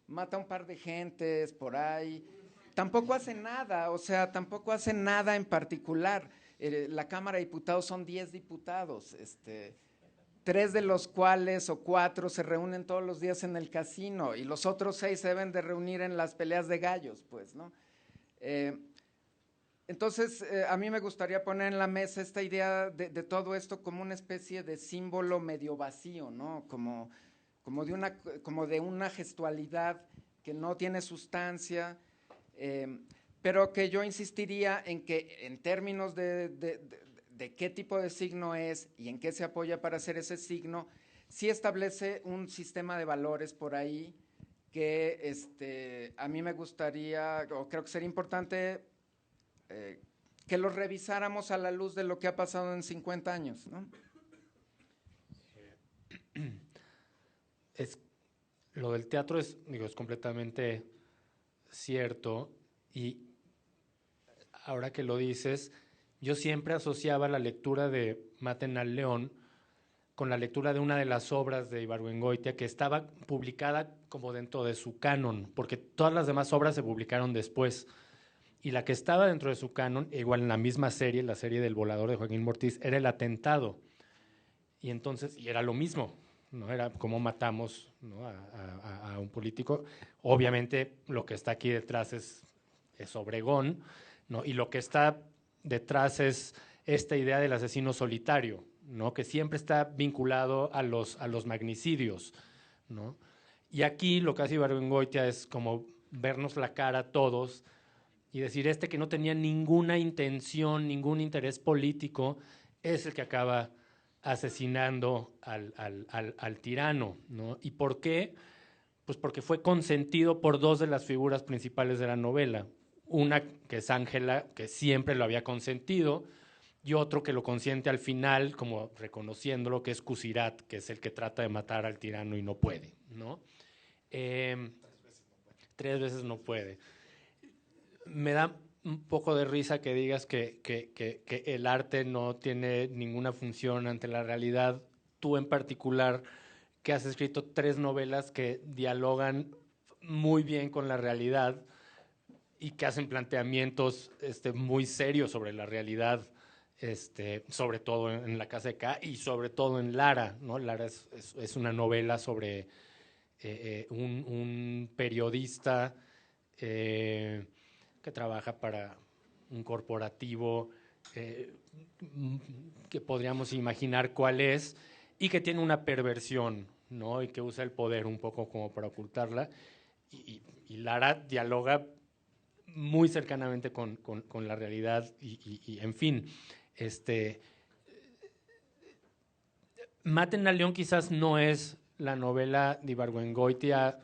E: mata a un par de gentes por ahí, tampoco hace nada, o sea, tampoco hace nada en particular. La Cámara de Diputados son 10 diputados, 3 de los cuales o 4 se reúnen todos los días en el casino y los otros 6 se deben de reunir en las peleas de gallos, pues, ¿no? Entonces, a mí me gustaría poner en la mesa esta idea de todo esto como una especie de símbolo medio vacío, ¿no? Como de una gestualidad que no tiene sustancia, pero que yo insistiría en que en términos de qué tipo de signo es y en qué se apoya para hacer ese signo, sí establece un sistema de valores por ahí que a mí me gustaría, o creo que sería importante que los revisáramos a la luz de lo que ha pasado en 50 años, ¿no?
B: Lo del teatro es completamente cierto, y ahora que lo dices, yo siempre asociaba la lectura de Maten al León con la lectura de una de las obras de Ibargüengoitia que estaba publicada como dentro de su canon, porque todas las demás obras se publicaron después. Y la que estaba dentro de su canon, igual en la misma serie, la serie del volador de Joaquín Mortiz, era El atentado. Y entonces, y era lo mismo, ¿no? Era cómo matamos, ¿no? a un político. Obviamente lo que está aquí detrás es Obregón, ¿no? Y lo que está detrás es esta idea del asesino solitario, ¿no? Que siempre está vinculado a los magnicidios, ¿no? Y aquí lo que hace Ibargüengoitia es como vernos la cara a todos y decir, que no tenía ninguna intención, ningún interés político, es el que acaba asesinando al tirano, ¿no? ¿Y por qué? Pues porque fue consentido por 2 de las figuras principales de la novela. Una que es Ángela, que siempre lo había consentido, y otro que lo consiente al final, como reconociéndolo, que es Cusirat, que es el que trata de matar al tirano y no puede, ¿no? 3 veces no puede. Me da un poco de risa que digas que el arte no tiene ninguna función ante la realidad. Tú en particular, que has escrito 3 novelas que dialogan muy bien con la realidad y que hacen planteamientos muy serios sobre la realidad, sobre todo en La Casa de K y sobre todo en Lara, ¿no? Lara es una novela sobre un periodista que trabaja para un corporativo que podríamos imaginar cuál es y que tiene una perversión, ¿no? Y que usa el poder un poco como para ocultarla. Y Lara dialoga muy cercanamente con la realidad y en fin, Maten al León quizás no es la novela de Ibargüengoitia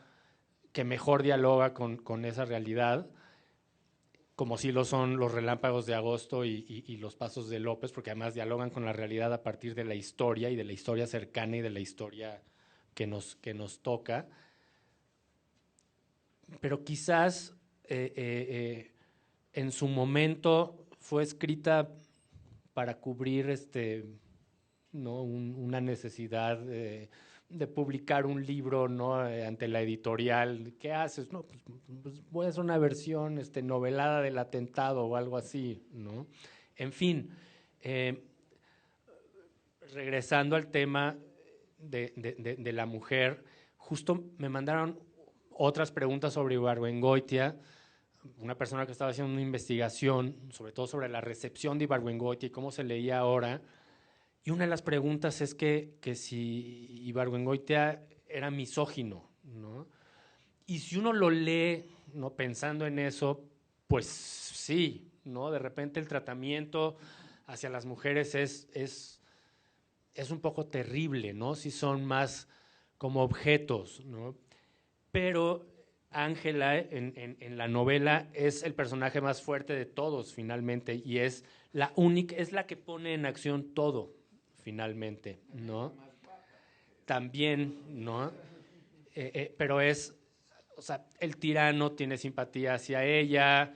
B: que mejor dialoga con esa realidad, como sí lo son Los Relámpagos de Agosto y Los Pasos de López, porque además dialogan con la realidad a partir de la historia y de la historia cercana y de la historia que nos toca. Pero quizás en su momento fue escrita para cubrir ¿no? una necesidad de publicar un libro, ¿no? Ante la editorial. ¿Qué haces? No, pues voy a hacer una versión novelada del atentado o algo así, ¿no? En fin, regresando al tema de la mujer, justo me mandaron otras preguntas sobre Ibargüengoitia, una persona que estaba haciendo una investigación, sobre todo sobre la recepción de Ibargüengoitia y cómo se leía ahora. Y una de las preguntas es que si Ibargüengoitia era misógino, ¿no? Y si uno lo lee, ¿no? Pensando en eso, pues sí, ¿no? De repente el tratamiento hacia las mujeres es un poco terrible, ¿no? Si son más como objetos, ¿no? Pero Ángela en la novela es el personaje más fuerte de todos finalmente y es la única, es la que pone en acción todo finalmente, ¿no? También, ¿no? Pero o sea, el tirano tiene simpatía hacia ella,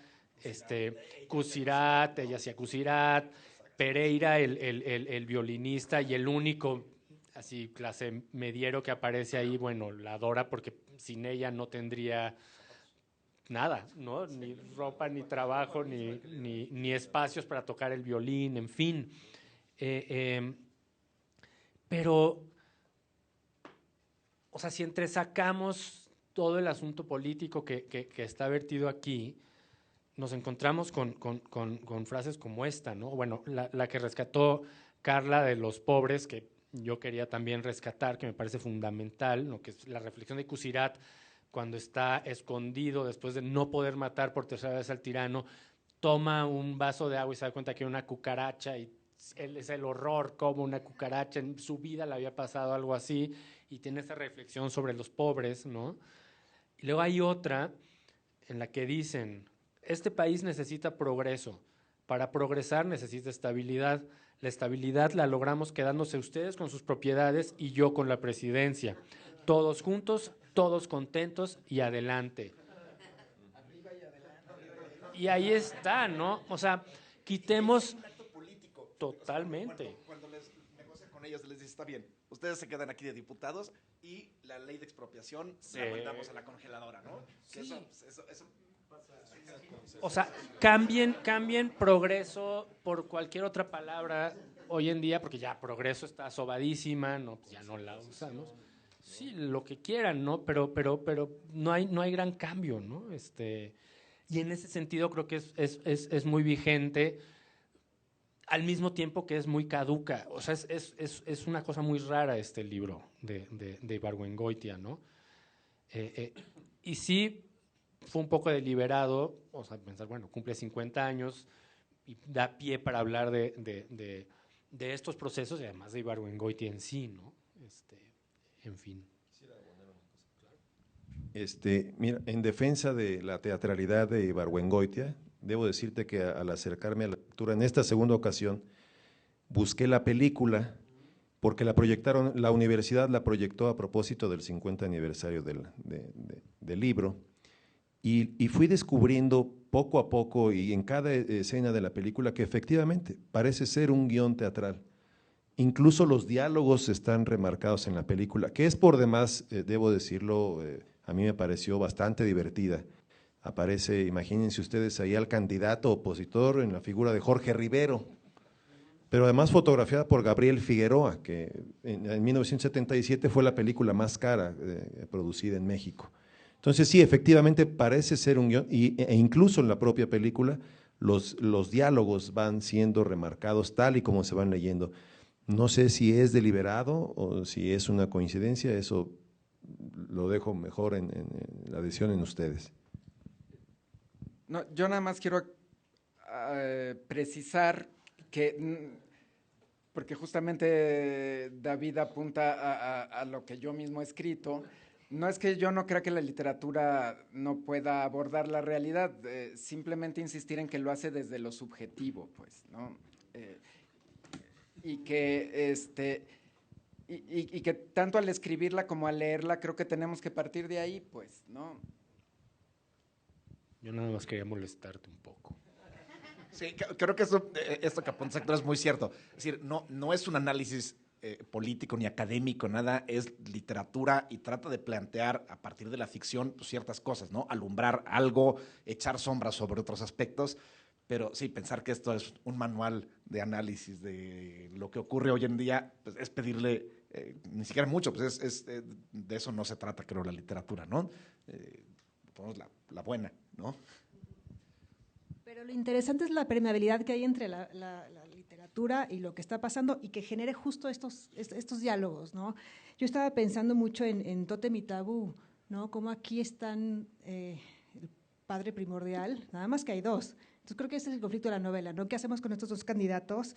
B: Cusirat, ella hacia Cusirat, Pereira, el violinista y el único así clase mediero que aparece ahí, bueno, la adora porque sin ella no tendría nada, ¿no? Ni ropa, ni trabajo, ni espacios para tocar el violín, en fin. Pero, o sea, si entresacamos todo el asunto político que está vertido aquí, nos encontramos con frases como esta, ¿no? Bueno, la que rescató Carla de los pobres, que yo quería también rescatar, que me parece fundamental, ¿no? Que es la reflexión de Cusirat cuando está escondido después de no poder matar por tercera vez al tirano, toma un vaso de agua y se da cuenta que hay una cucaracha y él es el horror como una cucaracha, en su vida le había pasado algo así y tiene esa reflexión sobre los pobres, ¿no? Y luego hay otra en la que dicen, este país necesita progreso, para progresar necesita estabilidad, la estabilidad la logramos quedándose ustedes con sus propiedades y yo con la presidencia, todos juntos, todos contentos y adelante. Y ahí está, ¿no? O sea, quitemos totalmente.
D: Cuando les negocian con ellos, les dice, está bien, ustedes se quedan aquí de diputados y la ley de expropiación la mandamos a la congeladora, ¿no? Sí. Eso
B: o sea, cambien progreso por cualquier otra palabra hoy en día, porque ya progreso está sobadísima, no, pues ya no la usamos. Sí, lo que quieran, ¿no? Pero no hay gran cambio, ¿no? Y en ese sentido creo que es muy vigente, al mismo tiempo que es muy caduca. O sea, es una cosa muy rara este libro de Ibargüengoitia, ¿no? Y sí, fue un poco deliberado, o sea, pensar, bueno, cumple 50 años y da pie para hablar de estos procesos y además de Ibargüengoitia en sí, ¿no? En fin.
A: Mira, en defensa de la teatralidad de Ibargüengoitia, debo decirte que al acercarme a la lectura en esta segunda ocasión, busqué la película porque la proyectaron, la universidad la proyectó a propósito del 50 aniversario del libro y fui descubriendo poco a poco y en cada escena de la película que efectivamente parece ser un guión teatral. Incluso los diálogos están remarcados en la película, que es por demás, debo decirlo, a mí me pareció bastante divertida. Aparece, imagínense ustedes ahí al candidato opositor en la figura de Jorge Rivero, pero además fotografiada por Gabriel Figueroa, que en 1977 fue la película más cara producida en México. Entonces sí, efectivamente parece ser un guión, e incluso en la propia película los diálogos van siendo remarcados tal y como se van leyendo. No sé si es deliberado o si es una coincidencia, eso lo dejo mejor en la decisión en ustedes.
E: No, yo nada más quiero precisar que, porque justamente David apunta a lo que yo mismo he escrito, no es que yo no crea que la literatura no pueda abordar la realidad, simplemente insistir en que lo hace desde lo subjetivo, pues, ¿no? Y que y que tanto al escribirla como al leerla creo que tenemos que partir de ahí, pues, ¿no?
B: Yo nada más quería molestarte un poco.
D: Sí, creo que esto que apunta Héctor es muy cierto. Es decir, no es un análisis político ni académico, nada, es literatura y trata de plantear a partir de la ficción pues, ciertas cosas, ¿no? Alumbrar algo, echar sombras sobre otros aspectos, pero sí, pensar que esto es un manual de análisis de lo que ocurre hoy en día, pues es pedirle ni siquiera mucho, pues de eso no se trata, creo, la literatura, ¿no? Ponemos la buena, ¿no?
C: Pero lo interesante es la permeabilidad que hay entre la literatura y lo que está pasando y que genere justo estos diálogos, ¿no? Yo estaba pensando mucho en Tótem y Tabú, ¿no? Como aquí están el padre primordial, nada más que hay dos. Entonces creo que ese es el conflicto de la novela, ¿no? ¿Qué hacemos con estos dos candidatos?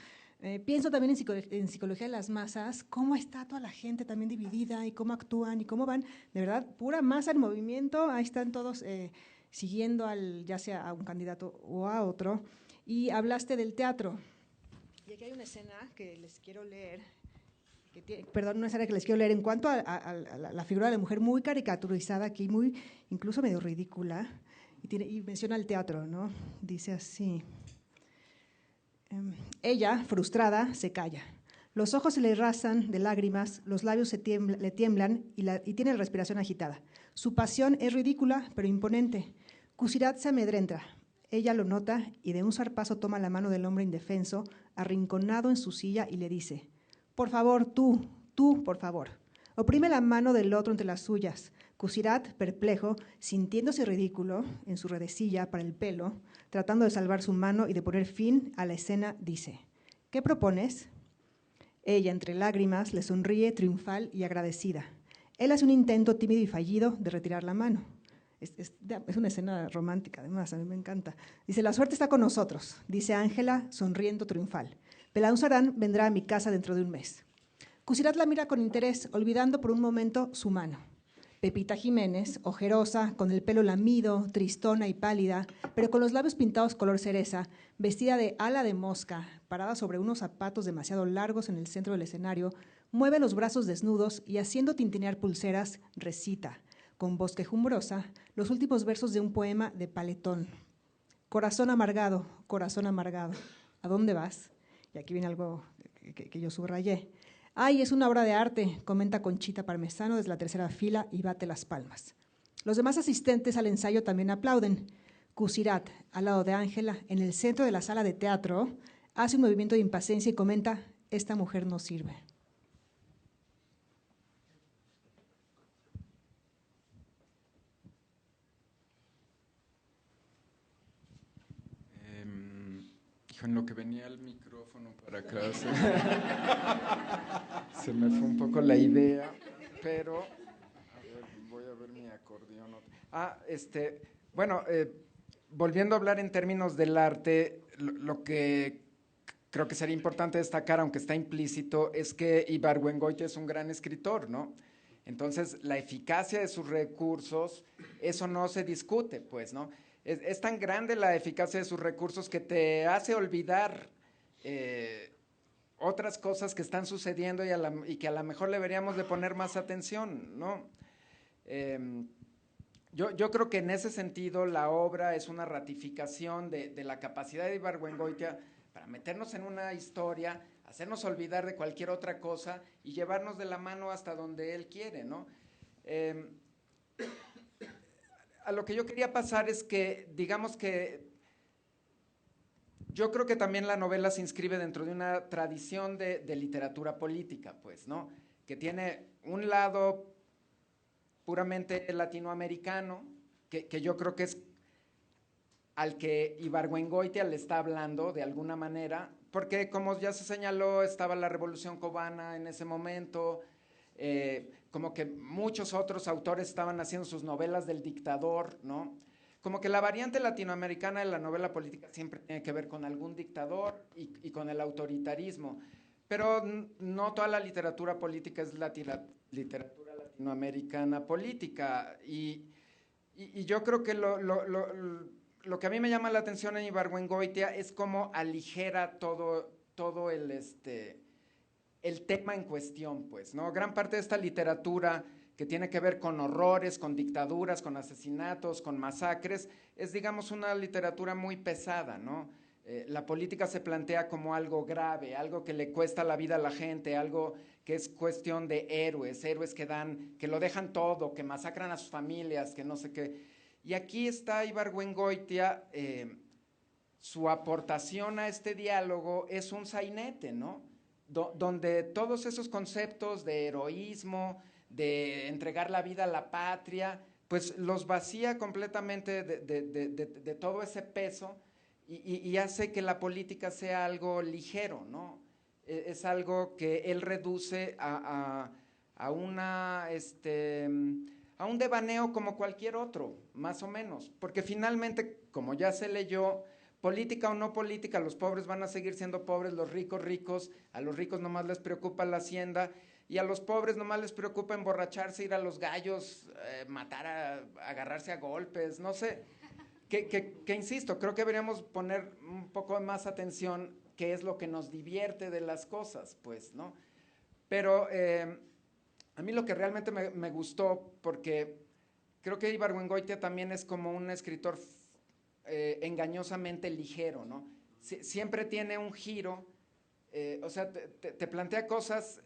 C: Pienso también en psicología de las masas, cómo está toda la gente también dividida y cómo actúan y cómo van, de verdad, pura masa en movimiento, ahí están todos siguiendo ya sea a un candidato o a otro. Y hablaste del teatro. Y aquí hay una escena que les quiero leer, perdón, una escena que les quiero leer en cuanto a la figura de la mujer muy caricaturizada aquí, muy incluso medio ridícula, y menciona el teatro, ¿no? Dice así: ella, frustrada, se calla. Los ojos se le rasan de lágrimas, los labios le tiemblan y tiene la respiración agitada. Su pasión es ridícula, pero imponente. Kusirat se amedrenta. Ella lo nota y de un zarpazo toma la mano del hombre indefenso, arrinconado en su silla, y le dice: por favor, tú, por favor. Oprime la mano del otro entre las suyas. Kusirat, perplejo, sintiéndose ridículo en su redecilla para el pelo, tratando de salvar su mano y de poner fin a la escena, dice: ¿qué propones? Ella, entre lágrimas, le sonríe triunfal y agradecida. Él hace un intento tímido y fallido de retirar la mano. Es una escena romántica, además, a mí me encanta. Dice: la suerte está con nosotros, dice Ángela, sonriendo triunfal. Pelaúnzarán vendrá a mi casa dentro de un mes. Kusirat la mira con interés, olvidando por un momento su mano. Pepita Jiménez, ojerosa, con el pelo lamido, tristona y pálida, pero con los labios pintados color cereza, vestida de ala de mosca, parada sobre unos zapatos demasiado largos en el centro del escenario, mueve los brazos desnudos y, haciendo tintinear pulseras, recita, con voz quejumbrosa, los últimos versos de un poema de Paletón. Corazón amargado, ¿a dónde vas? Y aquí viene algo que yo subrayé. ¡Ay, es una obra de arte!, comenta Conchita Parmesano desde la tercera fila y bate las palmas. Los demás asistentes al ensayo también aplauden. Kusirat, al lado de Ángela, en el centro de la sala de teatro, hace un movimiento de impaciencia y comenta: esta mujer no sirve.
E: En lo que venía el micrófono para acá, se me fue un poco la idea, pero a ver, voy a ver mi acordeón. Bueno, volviendo a hablar en términos del arte, lo que creo que sería importante destacar, aunque está implícito, es que Ibargüengoitia es un gran escritor, ¿no? Entonces, la eficacia de sus recursos, eso no se discute, pues, ¿no? Es tan grande la eficacia de sus recursos que te hace olvidar otras cosas que están sucediendo y que a lo mejor deberíamos de poner más atención, ¿no? Yo creo que en ese sentido la obra es una ratificación de la capacidad de Ibargüengoitia para meternos en una historia hacernos olvidar de cualquier otra cosa y llevarnos de la mano hasta donde él quiere, ¿no? A lo que yo quería pasar es que, digamos que yo creo que también la novela se inscribe dentro de una tradición de literatura política, pues, ¿no? Que tiene un lado puramente latinoamericano, que yo creo que es al que Ibargüengoitia le está hablando de alguna manera, porque como ya se señaló, estaba la Revolución Cubana en ese momento, como que muchos otros autores estaban haciendo sus novelas del dictador, ¿no? Como que la variante latinoamericana de la novela política siempre tiene que ver con algún dictador y con el autoritarismo, pero no toda la literatura política es literatura latinoamericana política, y yo creo que lo que a mí me llama la atención en Ibargüengoitia es cómo aligera todo el tema en cuestión, pues, ¿no? Gran parte de esta literatura que tiene que ver con horrores, con dictaduras, con asesinatos, con masacres, es, digamos, una literatura muy pesada, ¿no? La política se plantea como algo grave, algo que le cuesta la vida a la gente, algo que es cuestión de héroes que lo dejan todo, que masacran a sus familias, que no sé qué. Y aquí está Ibargüengoitia, su aportación a este diálogo es un sainete, ¿no? Donde todos esos conceptos de heroísmo, de entregar la vida a la patria, pues los vacía completamente de todo ese peso y hace que la política sea algo ligero, ¿no? Es algo que él reduce a un devaneo como cualquier otro, más o menos, porque finalmente, como ya se leyó, política o no política, los pobres van a seguir siendo pobres, los ricos ricos, a los ricos nomás les preocupa la hacienda, y a los pobres nomás les preocupa emborracharse, ir a los gallos, matar, agarrarse a golpes, no sé. Que insisto, creo que deberíamos poner un poco más atención qué es lo que nos divierte de las cosas, pues, ¿no? Pero a mí lo que realmente me gustó, porque creo que Ibargüengoitia también es como un escritor engañosamente ligero, ¿no? Siempre tiene un giro, o sea, te plantea cosas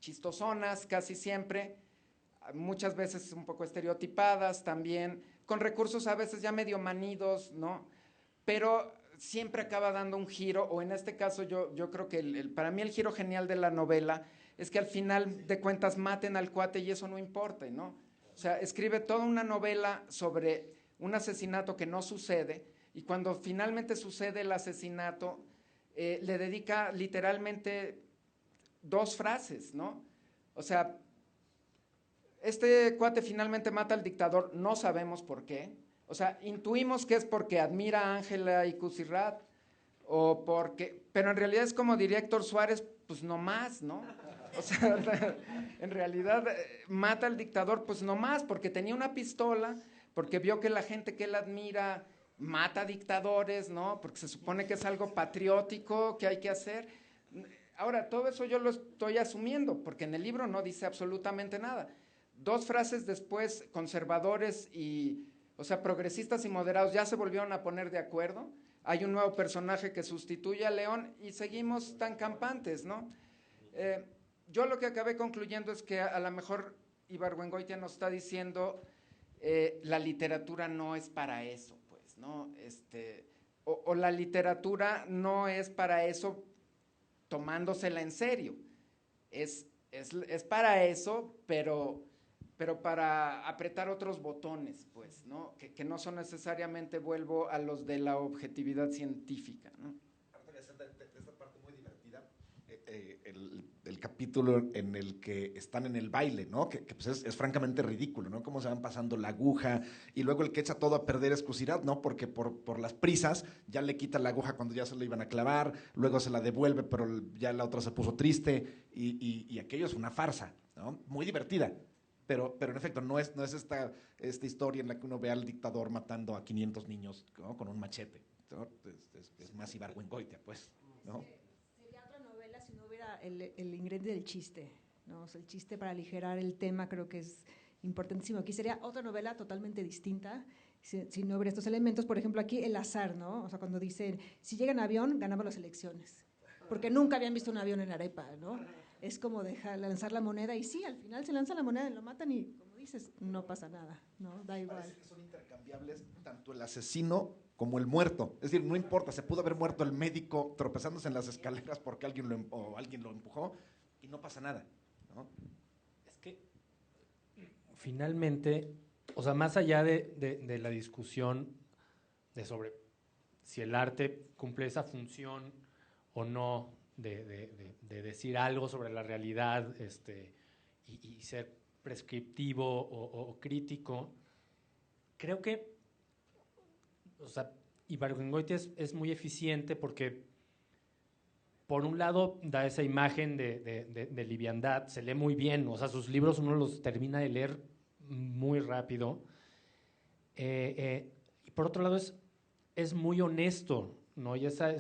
E: chistosonas casi siempre, muchas veces un poco estereotipadas también, con recursos a veces ya medio manidos, ¿no? Pero siempre acaba dando un giro, o en este caso yo creo que para mí el giro genial de la novela es que al final de cuentas maten al cuate y eso no importa, ¿no? O sea, escribe toda una novela sobre un asesinato que no sucede, y cuando finalmente sucede el asesinato, le dedica literalmente 2 frases, ¿no? O sea, este cuate finalmente mata al dictador, no sabemos por qué. O sea, intuimos que es porque admira a Ángela y Cusirrat, o porque, pero en realidad es como diría Héctor Suárez, pues no más, ¿no? O sea, en realidad mata al dictador, pues no más, porque tenía una pistola, porque vio que la gente que él admira mata dictadores, ¿no? Porque se supone que es algo patriótico que hay que hacer. Ahora, todo eso yo lo estoy asumiendo, porque en el libro no dice absolutamente nada. 2 frases después, conservadores o sea, progresistas y moderados ya se volvieron a poner de acuerdo. Hay un nuevo personaje que sustituye a León y seguimos tan campantes, ¿no? Yo lo que acabé concluyendo es que a lo mejor Ibargüengoitia nos está diciendo la literatura no es para eso, pues, ¿no? O la literatura no es para eso tomándosela en serio. Es para eso, pero para apretar otros botones, pues, ¿no? Que no son necesariamente, vuelvo a los de la objetividad científica, ¿no?
D: Esta parte muy divertida, el capítulo en el que están en el baile, ¿no? Que pues es francamente ridículo, ¿no? Cómo se van pasando la aguja, y luego el que echa todo a perder es Cusirát, ¿no? Porque por las prisas ya le quita la aguja cuando ya se la iban a clavar, luego se la devuelve, pero ya la otra se puso triste, y aquello es una farsa, ¿no? Muy divertida. Pero en efecto, no es esta historia en la que uno ve al dictador matando a 500 niños, ¿no? Con un machete, ¿no? Es más Ibargüengoitia, pues, ¿no?
C: Sería otra novela si no hubiera el ingrediente del chiste, ¿no? O sea, el chiste para aligerar el tema creo que es importantísimo. Aquí sería otra novela totalmente distinta si no hubiera estos elementos. Por ejemplo, aquí el azar, ¿no? O sea, cuando dicen, si llega en avión, ganamos las elecciones. porque nunca habían visto un avión en Arepa, ¿no? Es como lanzar la moneda y sí, al final se lanza la moneda y lo matan y, como dices, no pasa nada, ¿no? Da igual.
D: Parece que son intercambiables tanto el asesino como el muerto. Es decir, no importa, se pudo haber muerto el médico tropezándose en las escaleras porque alguien lo empujó y no pasa nada, ¿no?
B: Es que finalmente, o sea, más allá de la discusión de sobre si el arte cumple esa función o no de decir algo sobre la realidad y ser prescriptivo o crítico, creo que, o sea, Ibargüengoitia es muy eficiente porque, por un lado, da esa imagen de liviandad, se lee muy bien, o sea, sus libros uno los termina de leer muy rápido. Y por otro lado, es muy honesto, ¿no? Y esa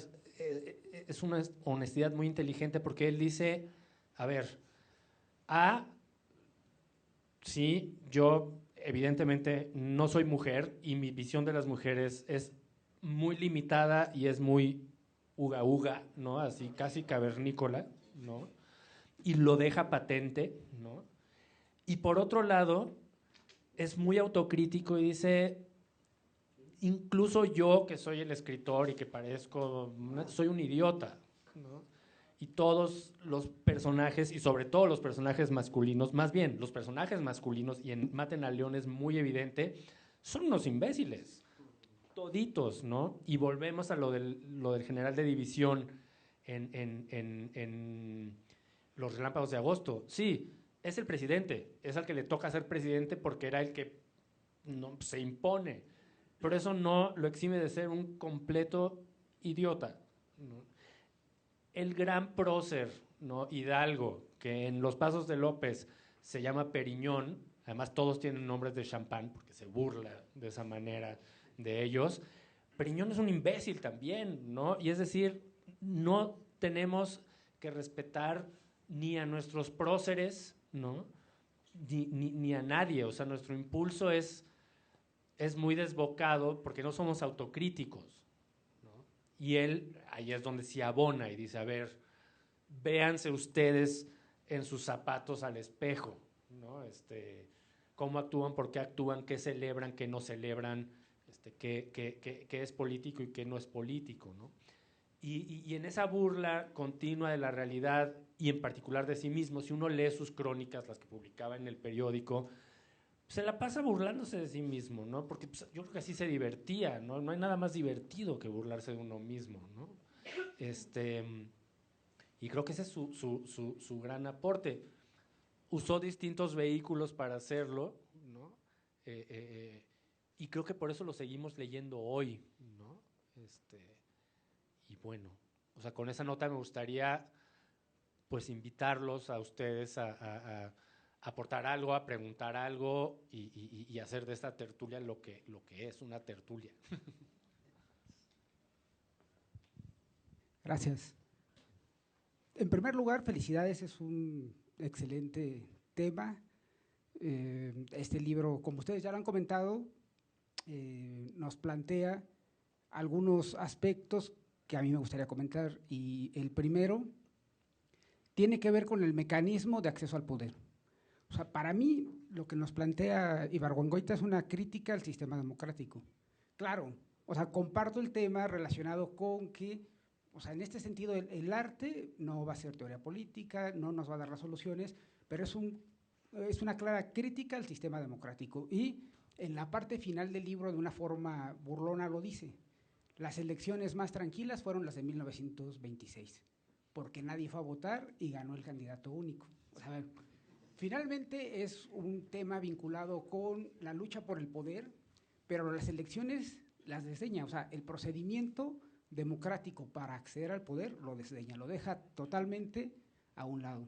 B: es una honestidad muy inteligente porque él dice, a ver, sí, yo evidentemente no soy mujer y mi visión de las mujeres es muy limitada y es muy uga uga, ¿no? Así casi cavernícola, ¿no? Y lo deja patente, ¿no? Y por otro lado, es muy autocrítico y dice, incluso yo que soy el escritor y que parezco, soy un idiota, ¿no? Y todos los personajes, y sobre todo los personajes masculinos, más bien los personajes masculinos, y en Maten al León es muy evidente, son unos imbéciles, toditos, ¿no? Y volvemos a lo del general de división en Los Relámpagos de Agosto. Sí, es el presidente, es al que le toca ser presidente porque era el que no, se impone, pero eso no lo exime de ser un completo idiota, ¿no? El gran prócer, ¿no? Hidalgo, que en Los Pasos de López se llama Periñón, además todos tienen nombres de champán porque se burla de esa manera de ellos. Periñón es un imbécil también, ¿no? Y es decir, no tenemos que respetar ni a nuestros próceres, ¿no? Ni a nadie, o sea, nuestro impulso es muy desbocado porque no somos autocríticos, ¿no? Y él, ahí es donde se abona y dice, a ver, véanse ustedes en sus zapatos al espejo, ¿no? Cómo actúan, por qué actúan, qué celebran, qué no celebran, qué es político y qué no es político, ¿no? Y en esa burla continua de la realidad y en particular de sí mismo, si uno lee sus crónicas, las que publicaba en el periódico, se la pasa burlándose de sí mismo, ¿no? Porque pues, yo creo que así se divertía, ¿no? No hay nada más divertido que burlarse de uno mismo, ¿no? Y creo que ese es su gran aporte. Usó distintos vehículos para hacerlo, ¿no? Y creo que por eso lo seguimos leyendo hoy, ¿no? Y bueno, o sea, con esa nota me gustaría pues invitarlos a ustedes a aportar algo, a preguntar algo y hacer de esta tertulia lo que es una tertulia.
F: Gracias. En primer lugar, felicidades, es un excelente tema. Este libro, como ustedes ya lo han comentado, nos plantea algunos aspectos que a mí me gustaría comentar, y el primero tiene que ver con el mecanismo de acceso al poder. O sea, para mí, lo que nos plantea Ibargüengoitia es una crítica al sistema democrático. Claro, o sea, comparto el tema relacionado con que, o sea, en este sentido, el arte no va a ser teoría política, no nos va a dar las soluciones, pero es una clara crítica al sistema democrático. Y en la parte final del libro, de una forma burlona, lo dice. Las elecciones más tranquilas fueron las de 1926, porque nadie fue a votar y ganó el candidato único. O sea, finalmente es un tema vinculado con la lucha por el poder, pero las elecciones las desdeña. O sea, el procedimiento democrático para acceder al poder lo desdeña, lo deja totalmente a un lado.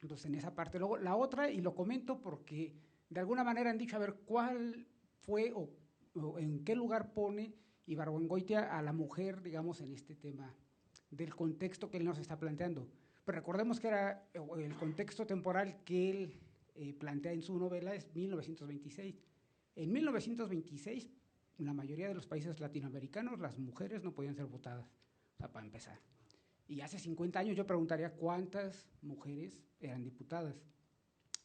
F: Entonces, en esa parte. Luego, la otra, y lo comento porque de alguna manera han dicho, a ver, ¿cuál fue o en qué lugar pone Ibargüengoitia a la mujer, digamos, en este tema del contexto que él nos está planteando? Pero recordemos que era el contexto temporal que él plantea en su novela es 1926. En 1926, en la mayoría de los países latinoamericanos, las mujeres no podían ser votadas, o sea, para empezar. Y hace 50 años yo preguntaría cuántas mujeres eran diputadas.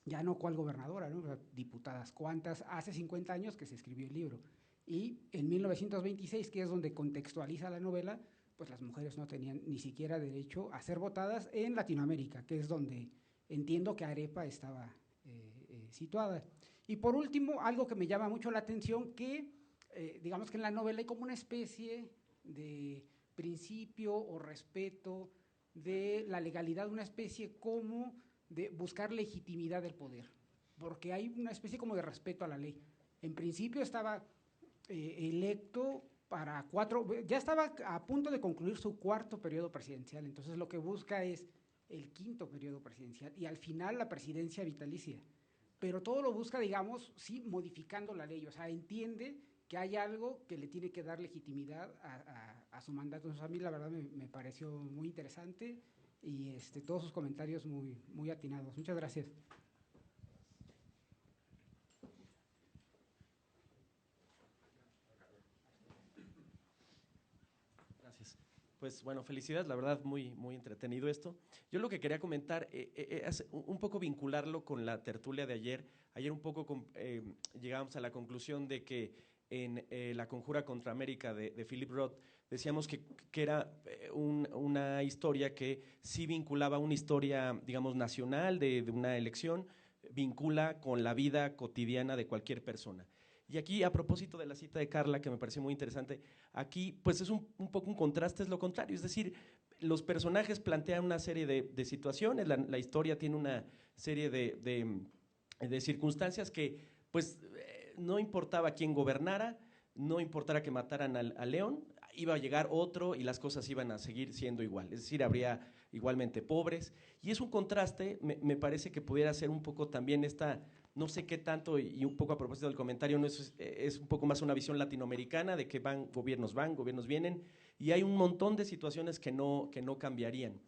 F: Ya no cuál gobernadora, ¿no? O sea, diputadas, ¿cuántas? Hace 50 años que se escribió el libro. Y en 1926, que es donde contextualiza la novela, pues las mujeres no tenían ni siquiera derecho a ser votadas en Latinoamérica, que es donde entiendo que Arepa estaba situada. Y por último, algo que me llama mucho la atención, que digamos que en la novela hay como una especie de principio o respeto de la legalidad, una especie como de buscar legitimidad del poder, porque hay una especie como de respeto a la ley. En principio estaba electo para ya estaba a punto de concluir su 4º periodo presidencial, entonces lo que busca es el 5º periodo presidencial y al final la presidencia vitalicia, pero todo lo busca, digamos, sí, modificando la ley, o sea, entiende que hay algo que le tiene que dar legitimidad a su mandato. Entonces, a mí la verdad me pareció muy interesante y todos sus comentarios muy atinados. Muchas gracias.
G: Gracias. Pues bueno, felicidades, la verdad, muy entretenido esto. Yo lo que quería comentar es un poco vincularlo con la tertulia de ayer. Ayer un poco llegamos a la conclusión de que en La Conjura contra América de Philip Roth decíamos que era una historia que sí vinculaba una historia, digamos, nacional de una elección, vincula con la vida cotidiana de cualquier persona. Y aquí, a propósito de la cita de Carla, que me pareció muy interesante, aquí pues es un poco un contraste, es lo contrario, es decir, los personajes plantean una serie de situaciones, la historia tiene una serie de circunstancias que pues no importaba quién gobernara, no importara que mataran al león, iba a llegar otro y las cosas iban a seguir siendo igual, es decir, habría igualmente pobres, y es un contraste, me parece que pudiera ser un poco también no sé qué tanto, y un poco a propósito del comentario, no es un poco más una visión latinoamericana de que gobiernos vienen, y hay un montón de situaciones que no cambiarían.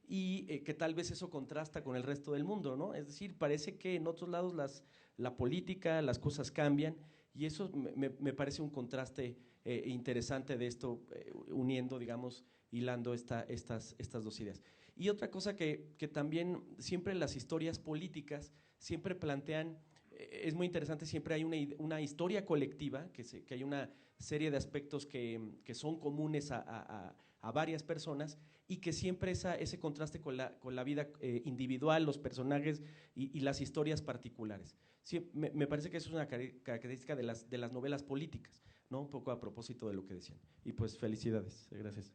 G: Y que tal vez eso contrasta con el resto del mundo, ¿no? Es decir, parece que en otros lados la política, las cosas cambian, y eso me parece un contraste interesante de esto, uniendo, digamos, hilando estas dos ideas. Y otra cosa que también siempre las historias políticas siempre plantean, es muy interesante, siempre hay una historia colectiva, que hay una serie de aspectos que son comunes a varias personas, y que siempre ese contraste con la vida individual, los personajes y las historias particulares. Sí, me parece que eso es una característica de las novelas políticas, ¿no? Un poco a propósito de lo que decían. Y pues felicidades, gracias.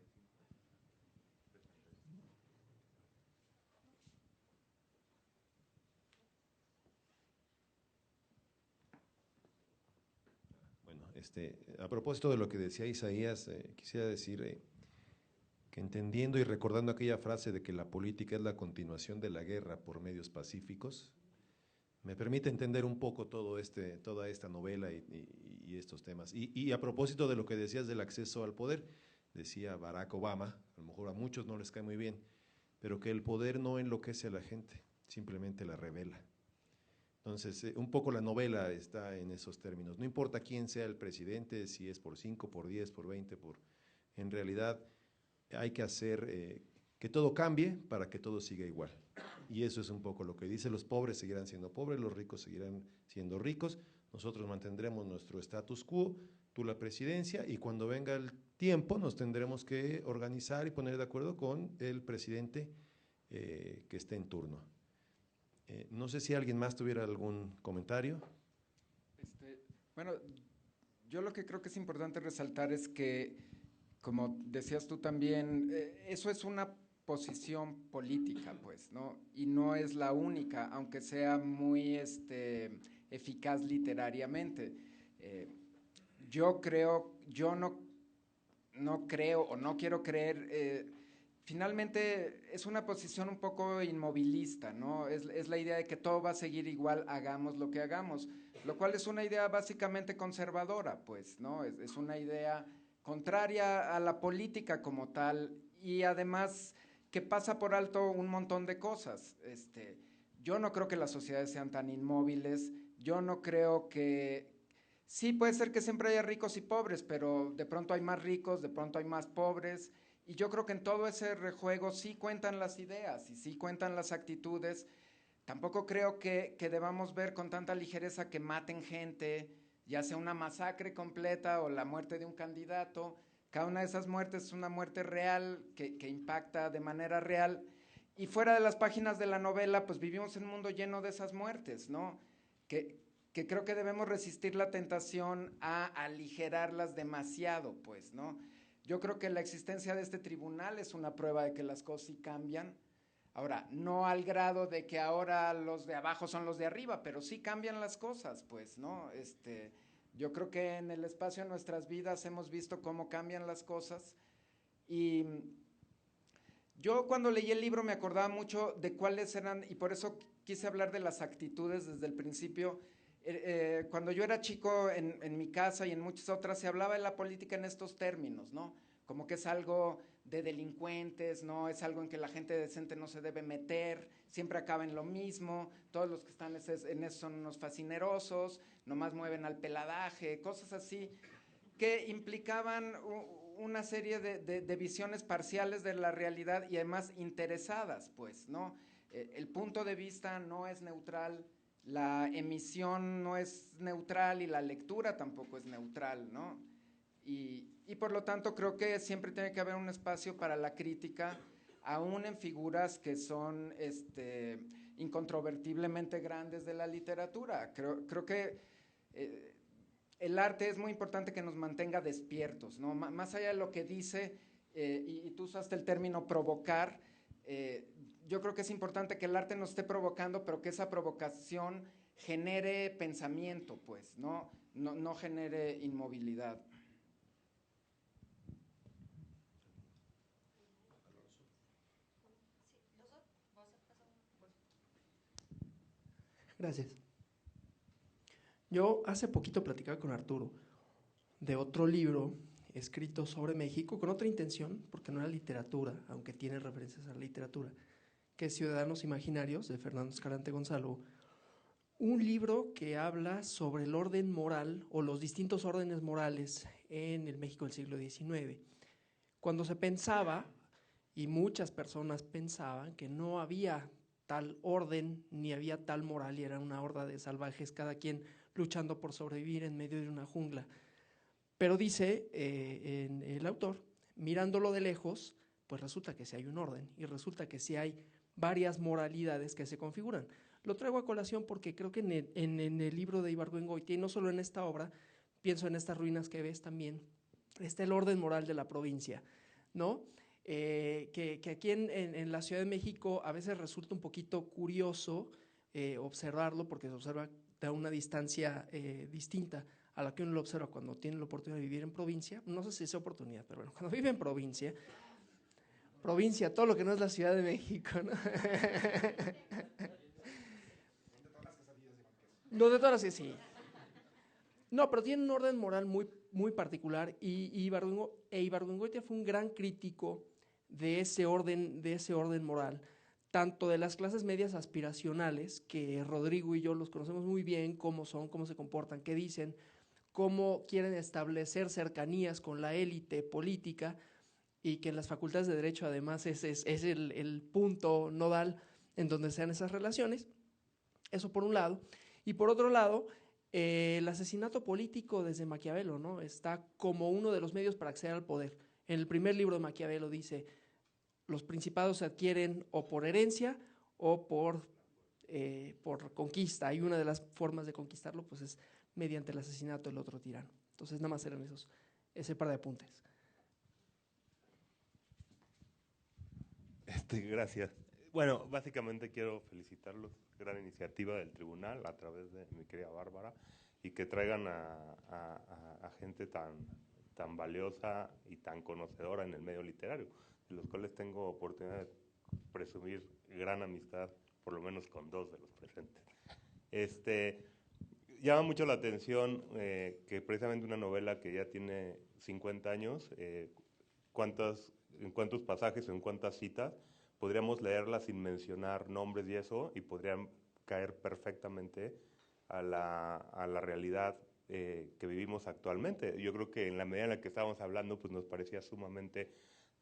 A: Bueno, a propósito de lo que decía Isaías, quisiera decir que entendiendo y recordando aquella frase de que la política es la continuación de la guerra por medios pacíficos, me permite entender un poco toda esta novela y estos temas. Y a propósito de lo que decías del acceso al poder, decía Barack Obama, a lo mejor a muchos no les cae muy bien, pero que el poder no enloquece a la gente, simplemente la revela. Entonces, un poco la novela está en esos términos. No importa quién sea el presidente, si es por 5, por 10, por 20, en realidad hay que hacer que todo cambie para que todo siga igual. Y eso es un poco lo que dice: los pobres seguirán siendo pobres, los ricos seguirán siendo ricos, nosotros mantendremos nuestro status quo, tú la presidencia, y cuando venga el tiempo nos tendremos que organizar y poner de acuerdo con el presidente que esté en turno. No sé si alguien más tuviera algún comentario.
E: Bueno, yo lo que creo que es importante resaltar es que, como decías tú también, eso es una posición política, pues, ¿no? Y no es la única, aunque sea muy eficaz literariamente. Yo no creo o no quiero creer, finalmente es una posición un poco inmovilista, ¿no? Es la idea de que todo va a seguir igual, hagamos lo que hagamos, lo cual es una idea básicamente conservadora, pues, ¿no? Es una idea contraria a la política como tal, y además que pasa por alto un montón de cosas. Yo no creo que las sociedades sean tan inmóviles, yo no creo que… Sí, puede ser que siempre haya ricos y pobres, pero de pronto hay más ricos, de pronto hay más pobres, Y yo creo que en todo ese rejuego sí cuentan las ideas y sí cuentan las actitudes. Tampoco creo que debamos ver con tanta ligereza que maten gente, ya sea una masacre completa o la muerte de un candidato. Cada una de esas muertes es una muerte real que impacta de manera real. Y fuera de las páginas de la novela, pues vivimos en un mundo lleno de esas muertes, ¿no? Que creo que debemos resistir la tentación a aligerarlas demasiado, pues, ¿no? Yo creo que la existencia de este tribunal es una prueba de que las cosas sí cambian. Ahora, no al grado de que ahora los de abajo son los de arriba, pero sí cambian las cosas, pues, ¿no? Yo creo que en el espacio de nuestras vidas hemos visto cómo cambian las cosas. Y yo cuando leí el libro me acordaba mucho de cuáles eran, y por eso quise hablar de las actitudes desde el principio. Cuando yo era chico en mi casa y en muchas otras se hablaba de la política en estos términos, ¿no? Como que es algo de delincuentes, ¿no? Es algo en que la gente decente no se debe meter, siempre acaba en lo mismo, todos los que están en eso son unos fascinerosos, nomás mueven al peladaje, cosas así, que implicaban una serie de visiones parciales de la realidad y además interesadas, pues, ¿no? El punto de vista no es neutral, la emisión no es neutral y la lectura tampoco es neutral, ¿no? Y por lo tanto creo que siempre tiene que haber un espacio para la crítica, aún en figuras que son incontrovertiblemente grandes de la literatura. Creo que el arte es muy importante que nos mantenga despiertos, ¿no? Más allá de lo que dice, y tú usaste el término provocar, yo creo que es importante que el arte nos esté provocando, pero que esa provocación genere pensamiento, pues, no genere inmovilidad.
H: Gracias. Yo hace poquito platicaba con Arturo de otro libro escrito sobre México con otra intención, porque no era literatura, aunque tiene referencias a la literatura, que es Ciudadanos Imaginarios, de Fernando Escalante Gonzalo, un libro que habla sobre el orden moral o los distintos órdenes morales en el México del siglo XIX. Cuando se pensaba, y muchas personas pensaban, que no había tal orden ni había tal moral y era una horda de salvajes, cada quien luchando por sobrevivir en medio de una jungla. Pero dice en el autor, mirándolo de lejos, pues resulta que sí hay un orden y resulta que sí hay varias moralidades que se configuran. Lo traigo a colación porque creo que en el libro de Ibargüengoitia, y no solo en esta obra, pienso en estas ruinas que ves también, está el orden moral de la provincia, ¿no? Que aquí en la Ciudad de México a veces resulta un poquito curioso observarlo porque se observa a una distancia distinta a la que uno lo observa cuando tiene la oportunidad de vivir en provincia. No sé si es oportunidad, pero bueno, cuando vive en provincia, todo lo que no es la Ciudad de México, ¿no? No, de todas las sí. No, pero tiene un orden moral muy particular y Ibargüengoitia fue un gran crítico de ese orden moral, tanto de las clases medias aspiracionales, que Rodrigo y yo los conocemos muy bien, cómo son, cómo se comportan, qué dicen, cómo quieren establecer cercanías con la élite política y que en las facultades de Derecho además es el punto nodal en donde se dan esas relaciones. Eso por un lado. Y por otro lado, el asesinato político desde Maquiavelo, ¿no? Está como uno de los medios para acceder al poder. En el primer libro de Maquiavelo dice, los principados se adquieren o por herencia o por conquista. Y una de las formas de conquistarlo pues es mediante el asesinato del otro tirano. Entonces nada más eran ese par de apuntes.
I: Gracias. Bueno, básicamente quiero felicitarlos, gran iniciativa del tribunal a través de mi querida Bárbara, y que traigan a gente tan valiosa y tan conocedora en el medio literario, de los cuales tengo oportunidad de presumir gran amistad, por lo menos con 2 de los presentes. Llama mucho la atención que precisamente una novela que ya tiene 50 años, en cuántos pasajes o en cuántas citas, podríamos leerla sin mencionar nombres y eso, y podrían caer perfectamente a la realidad que vivimos actualmente. Yo creo que en la medida en la que estábamos hablando, pues nos parecía sumamente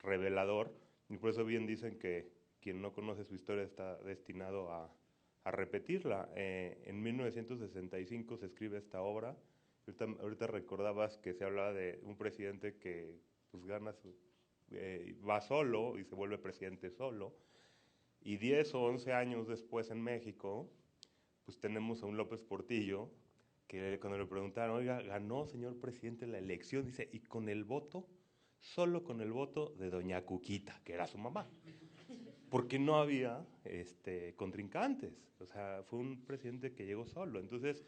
I: revelador, y por eso bien dicen que quien no conoce su historia está destinado a repetirla. En 1965 se escribe esta obra. Ahorita recordabas que se hablaba de un presidente que pues, va solo y se vuelve presidente solo, y 10 o 11 años después en México, pues tenemos a un López Portillo, que cuando le preguntaron, oiga, ganó, señor presidente, la elección, dice, y con el voto, solo con el voto de doña Cuquita, que era su mamá, porque no había contrincantes, o sea, fue un presidente que llegó solo. Entonces,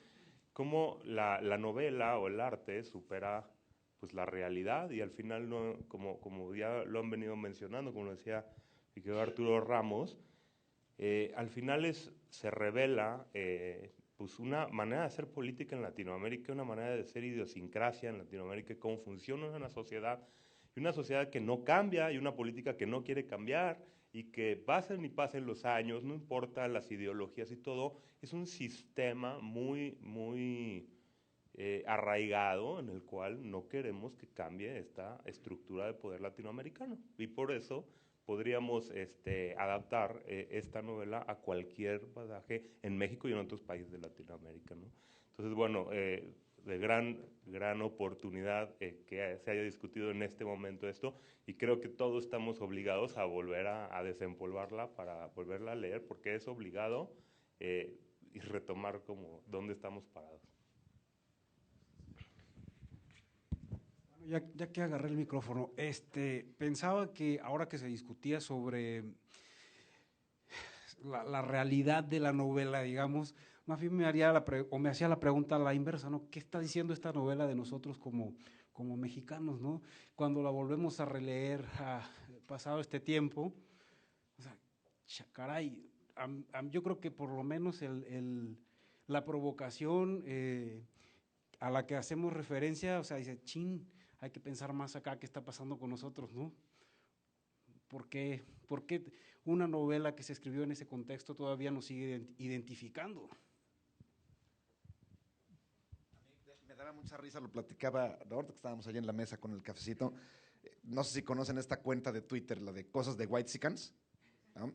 I: cómo la novela o el arte supera pues la realidad, y al final, no, como ya lo han venido mencionando, como decía mi querido Arturo Ramos, al final se revela pues una manera de hacer política en Latinoamérica, una manera de hacer idiosincrasia en Latinoamérica, cómo funciona una sociedad, y una sociedad que no cambia, y una política que no quiere cambiar, y que pasen y pasen los años, no importa las ideologías y todo, es un sistema muy, muy arraigado en el cual no queremos que cambie esta estructura de poder latinoamericano. Y por eso podríamos adaptar esta novela a cualquier pasaje en México y en otros países de Latinoamérica, ¿no? Entonces, bueno, de gran oportunidad que se haya discutido en este momento esto, y creo que todos estamos obligados a volver a desempolvarla para volverla a leer, porque es obligado y retomar como dónde estamos parados.
J: Ya que agarré el micrófono, pensaba que ahora que se discutía sobre la realidad de la novela, digamos, más bien me hacía la pregunta a la inversa, ¿no? ¿Qué está diciendo esta novela de nosotros como mexicanos, ¿no? Cuando la volvemos a releer, pasado este tiempo, o sea, caray, yo creo que por lo menos la provocación a la que hacemos referencia, o sea, dice, chin, hay que pensar más acá qué está pasando con nosotros, ¿no? ¿Por qué una novela que se escribió en ese contexto todavía nos sigue identificando?
D: A mí me daba mucha risa, lo platicaba ahorita que estábamos allí en la mesa con el cafecito. No sé si conocen esta cuenta de Twitter, la de Cosas de Whitexicans, ¿no?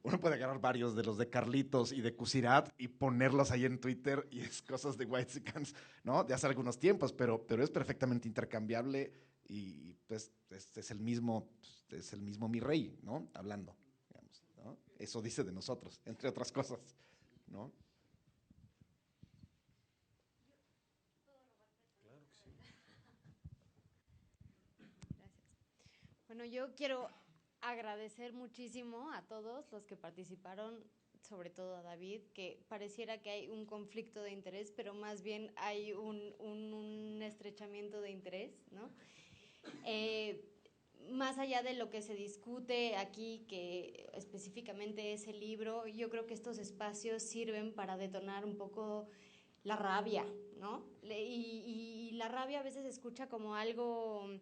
D: Uno puede agarrar varios de los de Carlitos y de Cusirat y ponerlos ahí en Twitter, y es Cosas de Whitexicans, ¿no? De hace algunos tiempos, pero es perfectamente intercambiable, y pues es el mismo mi rey, ¿no? Hablando, digamos, ¿no? Eso dice de nosotros, entre otras cosas, ¿no?
G: Claro que sí.
K: Gracias. Bueno, yo quiero agradecer muchísimo a todos los que participaron, sobre todo a David, que pareciera que hay un conflicto de interés, pero más bien hay un estrechamiento de interés, ¿no? Más allá de lo que se discute aquí, que específicamente es el libro, yo creo que estos espacios sirven para detonar un poco la rabia, ¿no? Y la rabia a veces se escucha como algo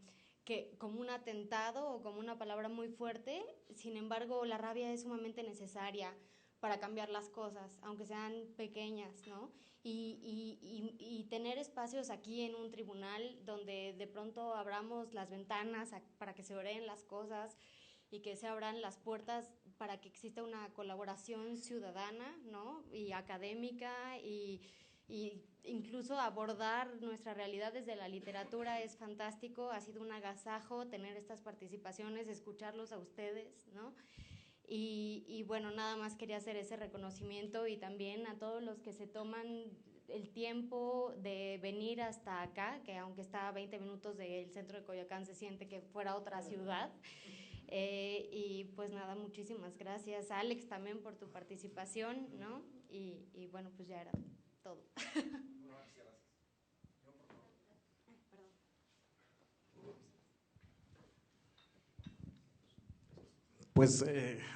K: como un atentado o como una palabra muy fuerte. Sin embargo, la rabia es sumamente necesaria para cambiar las cosas, aunque sean pequeñas, ¿no? Y tener espacios aquí en un tribunal donde de pronto abramos las ventanas para que se oreen las cosas, y que se abran las puertas para que exista una colaboración ciudadana, ¿no? Y académica, y incluso abordar nuestra realidad desde la literatura es fantástico. Ha sido un agasajo tener estas participaciones, escucharlos a ustedes, ¿no? Y bueno, nada más quería hacer ese reconocimiento, y también a todos los que se toman el tiempo de venir hasta acá, que aunque está a 20 minutos del centro de Coyoacán, se siente que fuera otra ciudad. Y pues nada, muchísimas gracias, Alex, también por tu participación, ¿no? Y bueno, pues ya era todo.
J: Pues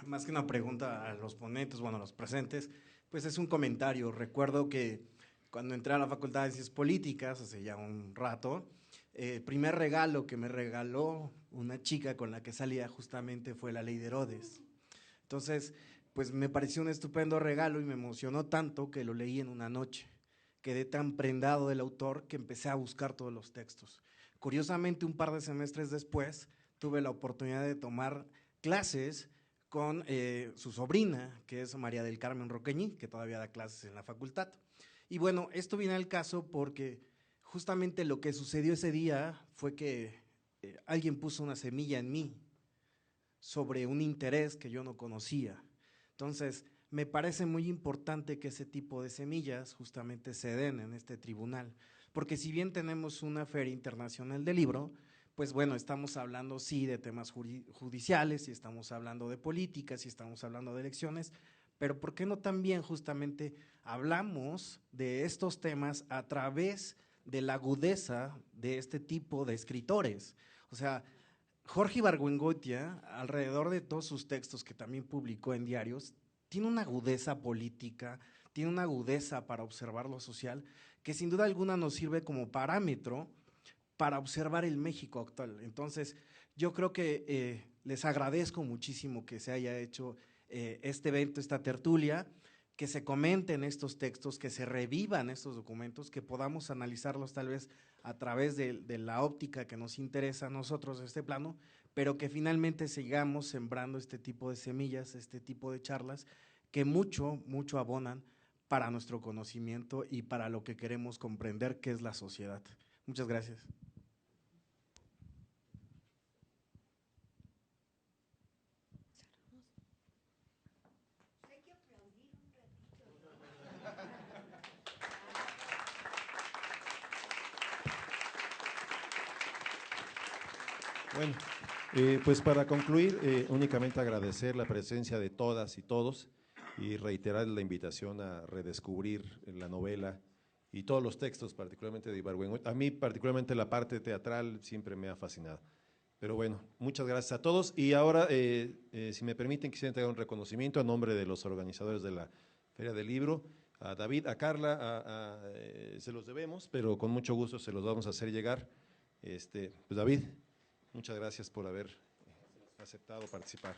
J: más que una pregunta a los ponentes, bueno, a los presentes, pues es un comentario. Recuerdo que cuando entré a la Facultad de Ciencias Políticas, hace ya un rato, el primer regalo que me regaló una chica con la que salía justamente fue la Ley de Herodes. Entonces, pues me pareció un estupendo regalo y me emocionó tanto que lo leí en una noche. Quedé tan prendado del autor que empecé a buscar todos los textos. Curiosamente, un par de semestres después,
L: tuve la oportunidad de tomar clases con su sobrina, que es María del Carmen Roqueñi, que todavía da clases en la facultad. Y bueno, esto viene al caso porque justamente lo que sucedió ese día fue que alguien puso una semilla en mí sobre un interés que yo no conocía. Entonces, me parece muy importante que ese tipo de semillas justamente se den en este tribunal, porque si bien tenemos una Feria Internacional del Libro, pues bueno, estamos hablando sí de temas judiciales, y estamos hablando de políticas, y estamos hablando de elecciones, pero ¿por qué no también justamente hablamos de estos temas a través de la agudeza de este tipo de escritores? O sea, Jorge Ibargüengoitia, alrededor de todos sus textos que también publicó en diarios, tiene una agudeza política, tiene una agudeza para observar lo social, que sin duda alguna nos sirve como parámetro para observar el México actual. Entonces, yo creo que les agradezco muchísimo que se haya hecho este evento, esta tertulia, que se comenten estos textos, que se revivan estos documentos, que podamos analizarlos tal vez a través de la óptica que nos interesa a nosotros en este plano, pero que finalmente sigamos sembrando este tipo de semillas, este tipo de charlas, que mucho abonan para nuestro conocimiento y para lo que queremos comprender, que es la sociedad. Muchas gracias.
A: Bueno, pues para concluir, únicamente agradecer la presencia de todas y todos y reiterar la invitación a redescubrir la novela y todos los textos, particularmente de Ibargüengoitia. A mí particularmente la parte teatral siempre me ha fascinado. Pero bueno, muchas gracias a todos. Y ahora, si me permiten, quisiera entregar un reconocimiento a nombre de los organizadores de la Feria del Libro, a David, a Carla, se los debemos, pero con mucho gusto se los vamos a hacer llegar. Pues David, muchas gracias por haber aceptado participar.